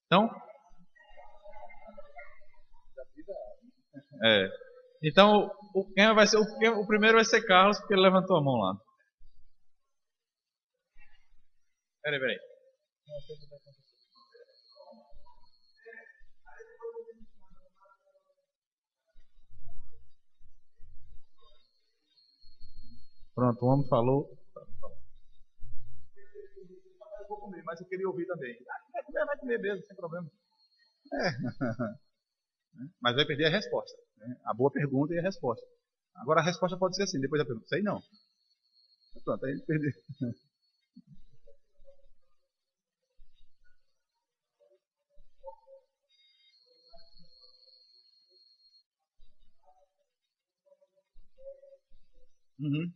Então, então quem vai ser o primeiro vai ser Carlos, porque ele levantou a mão lá. Peraí. Pronto, o homem falou. Eu vou comer, mas eu queria ouvir também. Vai comer mesmo, sem problema. Mas vai perder a resposta. Né? A boa pergunta e a resposta. Agora a resposta pode ser assim, depois da pergunta. Sei não. Pronto, aí ele perdeu. Uhum.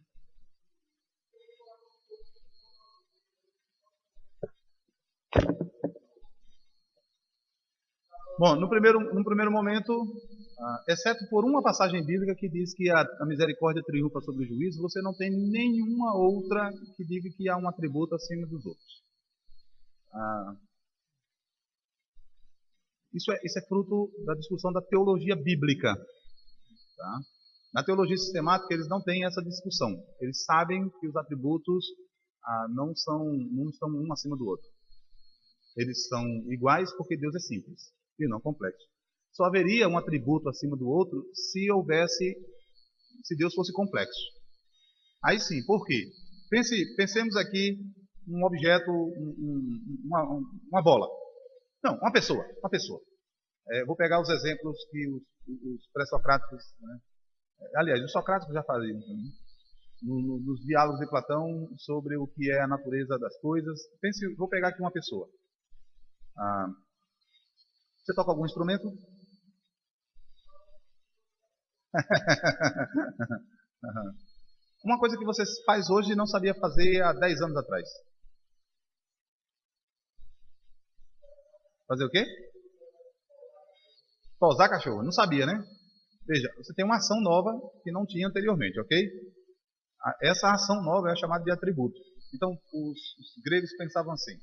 Bom, no primeiro momento, exceto por uma passagem bíblica que diz que a misericórdia triunfa sobre o juízo, você não tem nenhuma outra que diga que há um atributo acima dos outros. Isso é fruto da discussão da teologia bíblica. Tá? Na teologia sistemática, eles não têm essa discussão. Eles sabem que os atributos não estão um acima do outro. Eles são iguais porque Deus é simples e não complexo. Só haveria um atributo acima do outro se Deus fosse complexo. Aí sim, por quê? Pensemos aqui um objeto, uma bola. Não, uma pessoa. Vou pegar os exemplos que os pré-socráticos, né? Aliás, os socráticos já faziam, né? Nos diálogos de Platão sobre o que é a natureza das coisas. Vou pegar aqui uma pessoa. Você toca algum instrumento? Uma coisa que você faz hoje e não sabia fazer há 10 anos atrás. Fazer o quê? Tosar cachorro. Não sabia, né? Veja, você tem uma ação nova que não tinha anteriormente, ok? Essa ação nova é chamada de atributo. Então, os gregos pensavam assim,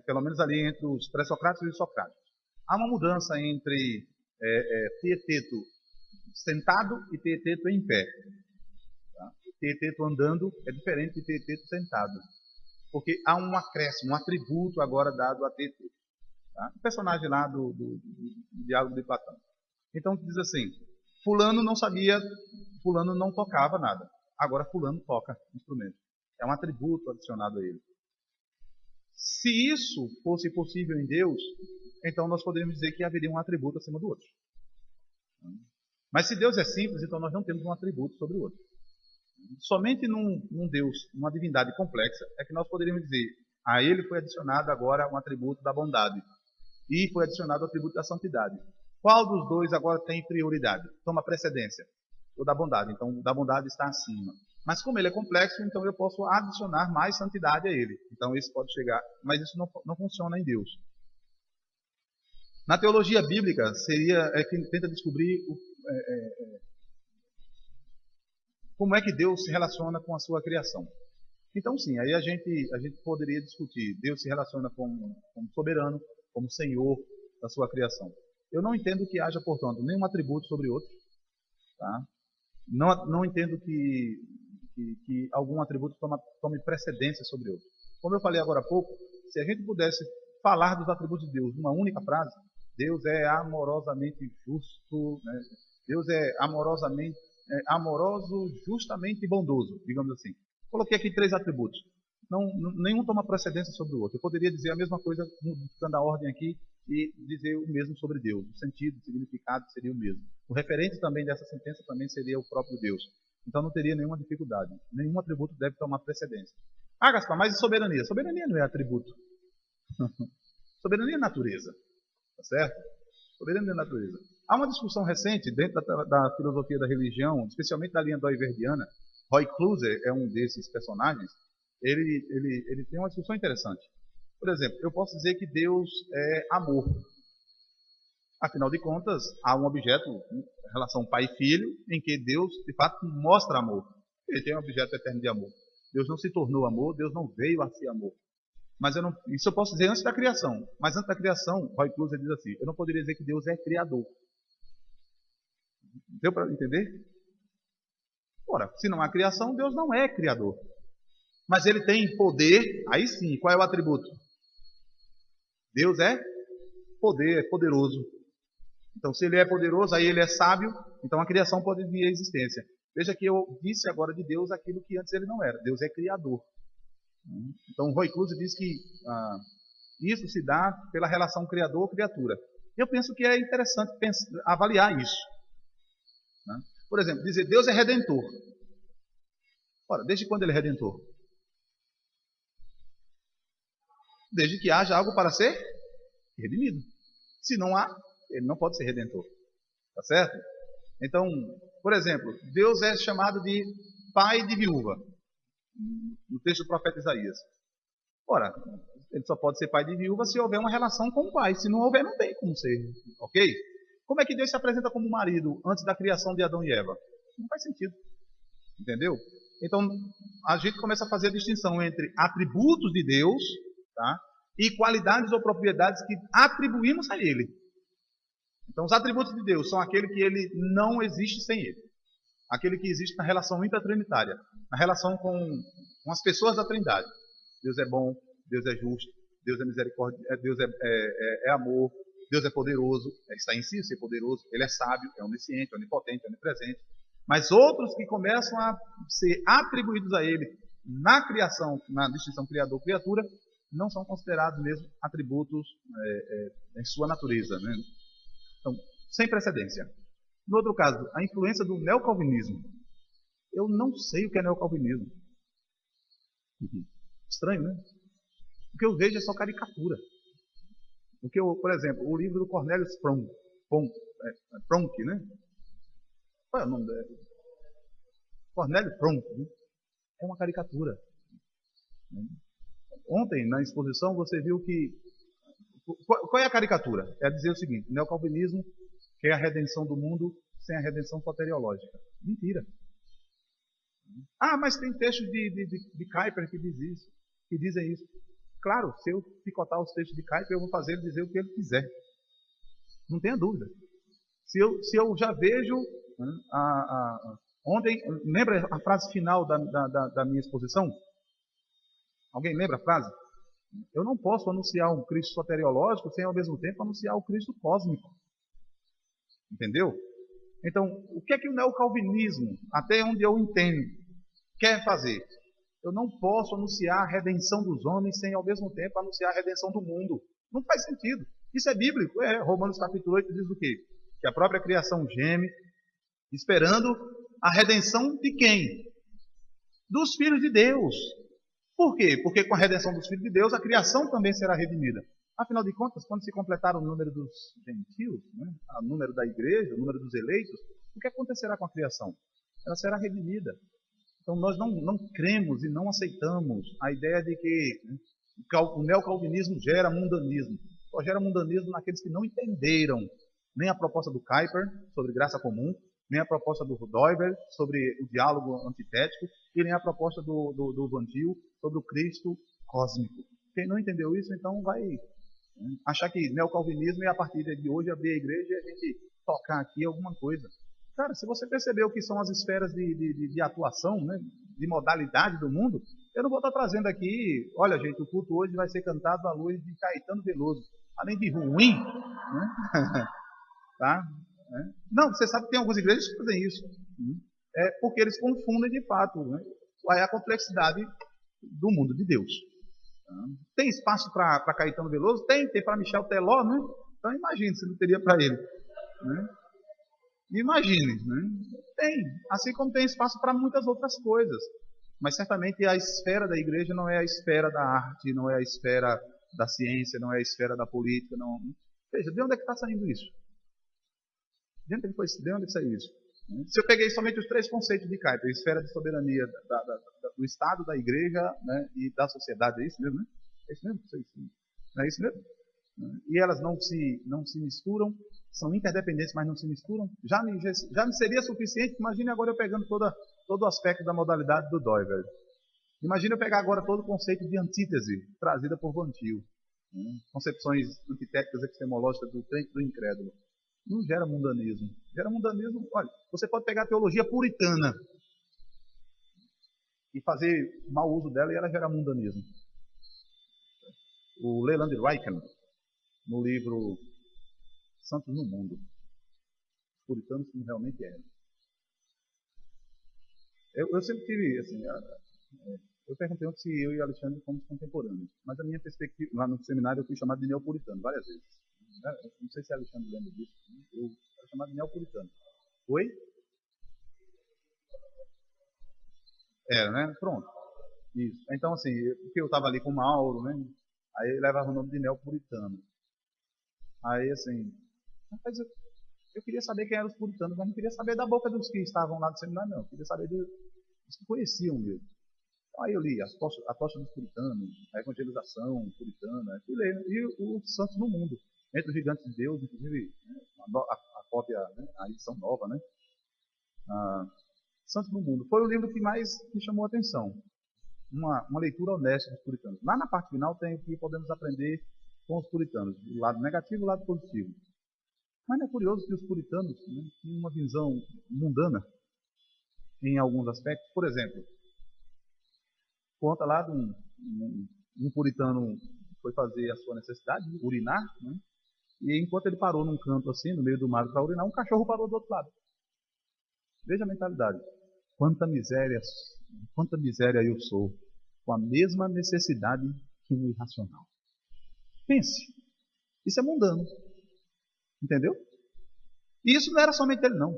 pelo menos ali entre os pré-socráticos e os socráticos. Há uma mudança entre tieteto sentado e tieteto em pé. Tá? Tieteto andando é diferente de tieteto sentado. Porque há um acréscimo, um atributo agora dado a tieteto. Tá? O personagem lá do Diálogo de Platão. Então diz assim, fulano não sabia, fulano não tocava nada. Agora fulano toca instrumento. É um atributo adicionado a ele. Se isso fosse possível em Deus, então nós poderíamos dizer que haveria um atributo acima do outro. Mas se Deus é simples, então nós não temos um atributo sobre o outro. Somente num Deus, numa divindade complexa, é que nós poderíamos dizer, a ele foi adicionado agora um atributo da bondade e foi adicionado o atributo da santidade. Qual dos dois agora tem prioridade? Toma precedência? O da bondade. Então, o da bondade está acima. Mas como ele é complexo, então eu posso adicionar mais santidade a ele. Então, esse pode chegar. Mas isso não funciona em Deus. Na teologia bíblica, seria que tenta descobrir como é que Deus se relaciona com a sua criação. Então, sim, aí a gente poderia discutir. Deus se relaciona como soberano, como Senhor da sua criação. Eu não entendo que haja, portanto, nenhum atributo sobre outro. Tá? Não entendo que algum atributo tome precedência sobre outro. Como eu falei agora há pouco, se a gente pudesse falar dos atributos de Deus numa única frase, Deus é amorosamente justo, né? Deus é amoroso, justamente bondoso, digamos assim. Coloquei aqui 3 atributos. Nenhum toma precedência sobre o outro. Eu poderia dizer a mesma coisa, mudando a ordem aqui, e dizer o mesmo sobre Deus. O sentido, o significado seria o mesmo. O referente também dessa sentença também seria o próprio Deus. Então não teria nenhuma dificuldade. Nenhum atributo deve tomar precedência. Ah, Gaspar, mas e soberania? Soberania não é atributo. Soberania é natureza. Tá certo? Soberania é natureza. Há uma discussão recente dentro da filosofia da religião, especialmente da linha doiverdiana. Roy Kluser é um desses personagens. Ele tem uma discussão interessante. Por exemplo, eu posso dizer que Deus é amor. Afinal de contas, há um objeto, relação pai e filho, em que Deus, de fato, mostra amor. Ele tem um objeto eterno de amor. Deus não se tornou amor, Deus não veio a ser amor. Mas isso eu posso dizer antes da criação. Mas antes da criação, Roy Kluser diz assim, eu não poderia dizer que Deus é criador. Deu para entender? Ora, se não há criação, Deus não é criador. Mas ele tem poder, aí sim, qual é o atributo? Deus é poder, é poderoso. Então, se ele é poderoso, aí ele é sábio, então a criação pode vir à existência. Veja que eu disse agora de Deus aquilo que antes ele não era. Deus é criador. Então, Roy Kluser diz que isso se dá pela relação criador-criatura. Eu penso que é interessante avaliar isso. Né? Por exemplo, dizer Deus é redentor. Ora, desde quando ele é redentor? Desde que haja algo para ser redimido. Se não há, ele não pode ser redentor. Tá certo? Então, por exemplo, Deus é chamado de pai de viúva. No texto do profeta Isaías. Ora, ele só pode ser pai de viúva se houver uma relação com o pai. Se não houver, não tem como ser. Ok? Como é que Deus se apresenta como marido antes da criação de Adão e Eva? Não faz sentido. Entendeu? Então, a gente começa a fazer a distinção entre atributos de Deus, tá? E qualidades ou propriedades que atribuímos a Ele. Então, os atributos de Deus são aquele que Ele não existe sem Ele. Aquele que existe na relação intratrinitária, na relação com as pessoas da Trindade. Deus é bom, Deus é justo, Deus é misericórdia, Deus é amor, Deus é poderoso, está em si ser poderoso, Ele é sábio, é onisciente, onipotente, onipresente. Mas outros que começam a ser atribuídos a Ele na criação, na distinção criador-criatura, não são considerados mesmo atributos em sua natureza. Né? Então, sem precedência. No outro caso, a influência do neocalvinismo. Eu não sei o que é neocalvinismo. Estranho, né? O que eu vejo é só caricatura. Por exemplo, o livro do Cornelius Pronk, né? Qual é o nome dele? Cornelius Pronk. Né? É uma caricatura. Ontem, na exposição, você viu que Qual é a caricatura? É dizer o seguinte: o neocalvinismo quer a redenção do mundo sem a redenção soteriológica. Mentira. Ah, mas tem textos de Kuyper que diz isso, que dizem isso. Claro, se eu picotar os textos de Kuyper, eu vou fazer ele dizer o que ele quiser. Não tenha dúvida. Se eu já vejo ontem, lembra a frase final da minha exposição? Alguém lembra a frase? Eu não posso anunciar um Cristo soteriológico sem ao mesmo tempo anunciar o Cristo cósmico. Entendeu? Então, o que é que o neocalvinismo, até onde eu entendo, quer fazer? Eu não posso anunciar a redenção dos homens sem ao mesmo tempo anunciar a redenção do mundo. Não faz sentido. Isso é bíblico. Romanos capítulo 8 diz o quê? Que a própria criação geme, esperando a redenção de quem? Dos filhos de Deus. Por quê? Porque com a redenção dos filhos de Deus, a criação também será redimida. Afinal de contas, quando se completar o número dos gentios, o número da igreja, o número dos eleitos, o que acontecerá com a criação? Ela será redimida. Então nós não cremos e não aceitamos a ideia de que o neocalvinismo gera mundanismo. Só gera mundanismo naqueles que não entenderam nem a proposta do Kuyper sobre graça comum, nem a proposta do Doiver sobre o diálogo antitético, e nem a proposta do Van Til sobre o Cristo cósmico. Quem não entendeu isso, então vai achar que neocalvinismo é a partir de hoje abrir a igreja e a gente tocar aqui alguma coisa. Cara, se você percebeu que são as esferas de atuação, de modalidade do mundo, eu não vou estar trazendo aqui, olha gente, o culto hoje vai ser cantado à luz de Caetano Veloso. Além de ruim, tá? Não, você sabe que tem algumas igrejas que fazem isso. É porque eles confundem de fato qual é a complexidade do mundo de Deus. Tem espaço para Caetano Veloso? Tem para Michel Teló, né? Então imagine se não teria para ele. Imagine, Tem, assim como tem espaço para muitas outras coisas. Mas certamente a esfera da igreja não é a esfera da arte, não é a esfera da ciência, não é a esfera da política. Não. Veja, de onde é que está saindo isso? De onde é que saiu isso? Se eu peguei somente os 3 conceitos de Kuyper, esfera de soberania do Estado, da igreja e da sociedade, é isso mesmo, né? É isso mesmo? Não é isso mesmo? E elas não se misturam, são interdependentes, mas não se misturam. Já me seria suficiente. Imagine agora eu pegando todo o aspecto da modalidade do Doiver. Imagine eu pegar agora todo o conceito de antítese trazida por Van Til. Concepções antitéticas epistemológicas do crente e do incrédulo. Não gera mundanismo. Gera mundanismo. Olha, você pode pegar a teologia puritana e fazer mau uso dela e ela gera mundanismo. O Leland Ryken, no livro Santos no Mundo, os puritanos como realmente eram. Eu sempre tive, assim, eu perguntei ontem se eu e Alexandre fomos contemporâneos, mas a minha perspectiva, lá no seminário eu fui chamado de neopuritano várias vezes. Não sei se Alexandre lembra disso, eu era chamado de neopuritano. Oi? Era, né? Pronto. Isso. Então, assim, porque eu estava ali com o Mauro, né? Aí ele levava o nome de neopuritano. Aí, assim, rapaz, eu queria saber quem eram os puritanos, mas não queria saber da boca dos que estavam lá no seminário, não. Eu queria saber dos que conheciam mesmo. Então, aí eu li a tocha dos puritanos, a evangelização puritana, e o Santos no Mundo. Entre os Gigantes de Deus, inclusive a cópia, a edição nova, né? Santos no Mundo. Foi o livro que mais me chamou a atenção. Uma leitura honesta dos puritanos. Lá na parte final tem o que podemos aprender com os puritanos, o lado negativo e o lado positivo. Mas não é curioso que os puritanos tinham uma visão mundana em alguns aspectos. Por exemplo, conta lá de um puritano foi fazer a sua necessidade, urinar, e enquanto ele parou num canto assim, no meio do mar para urinar, um cachorro parou do outro lado. Veja a mentalidade. Quanta miséria eu sou, com a mesma necessidade que um irracional. Pense, isso é mundano. Entendeu? E isso não era somente ele, não.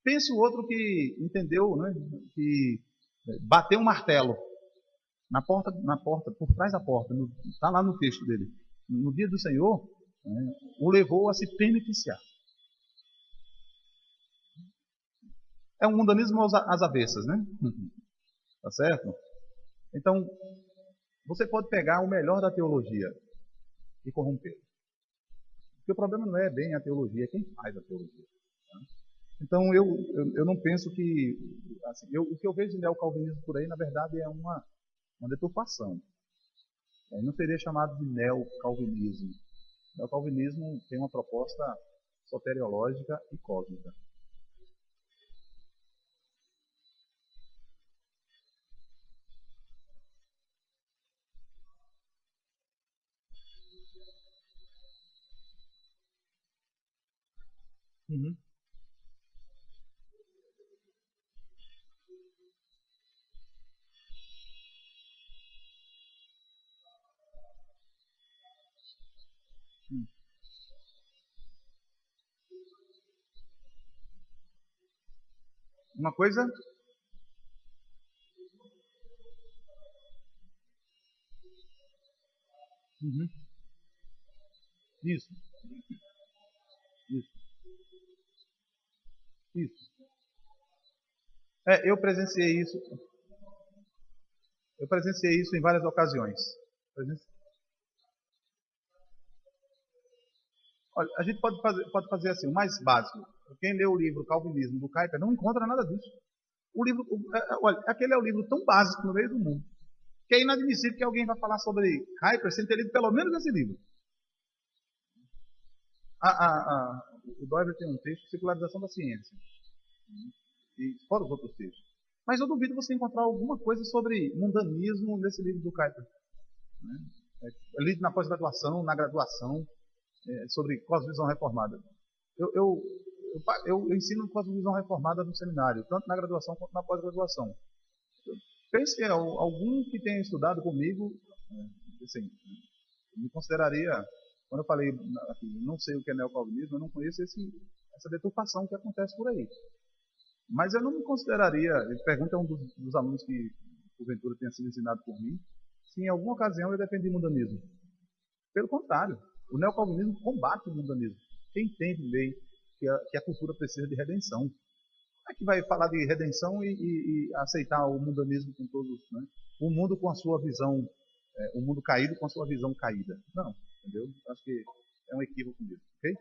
Pense o outro que entendeu, que bateu um martelo na porta, por trás da porta, está lá no texto dele. No dia do Senhor, o levou a se beneficiar. É um mundanismo às avessas, né? Tá certo? Então, você pode pegar o melhor da teologia e corrompê-lo. Porque o problema não é bem a teologia, é quem faz a teologia. Tá? Então, eu não penso que... Assim, o que eu vejo de neocalvinismo por aí, na verdade, é uma deturpação. Não seria chamado de neocalvinismo. Neocalvinismo tem uma proposta soteriológica e cósmica. Uhum. Uma coisa... Uhum. Isso, isso, isso. Eu presenciei isso. Eu presenciei isso em várias ocasiões. Olha, a gente pode fazer assim, o mais básico. Quem lê o livro Calvinismo do Kuyper não encontra nada disso. O livro, olha, aquele é o livro tão básico no meio do mundo que é inadmissível que alguém vá falar sobre Kuyper sem ter lido pelo menos esse livro. O Dover tem um texto, Secularização da Ciência, e fora os outros textos. Mas eu duvido você encontrar alguma coisa sobre mundanismo nesse livro do Kuyper. Né? É lido na pós-graduação, na graduação, sobre cosmovisão reformada. Eu ensino cosmovisão reformada no seminário, tanto na graduação quanto na pós-graduação. Pense que algum que tenha estudado comigo, assim, me consideraria, quando eu falei aqui, não sei o que é neocalvinismo, eu não conheço essa deturpação que acontece por aí. Mas eu não me consideraria, pergunta a um dos alunos que porventura tenha sido ensinado por mim, se em alguma ocasião eu defendi mundanismo. Pelo contrário, o neocalvinismo combate o mundanismo. Quem entende bem que a cultura precisa de redenção. Como é que vai falar de redenção e aceitar o mundanismo com todos, né? O mundo com a sua visão, o mundo caído com a sua visão caída? Não, entendeu? Acho que é um equívoco mesmo, ok?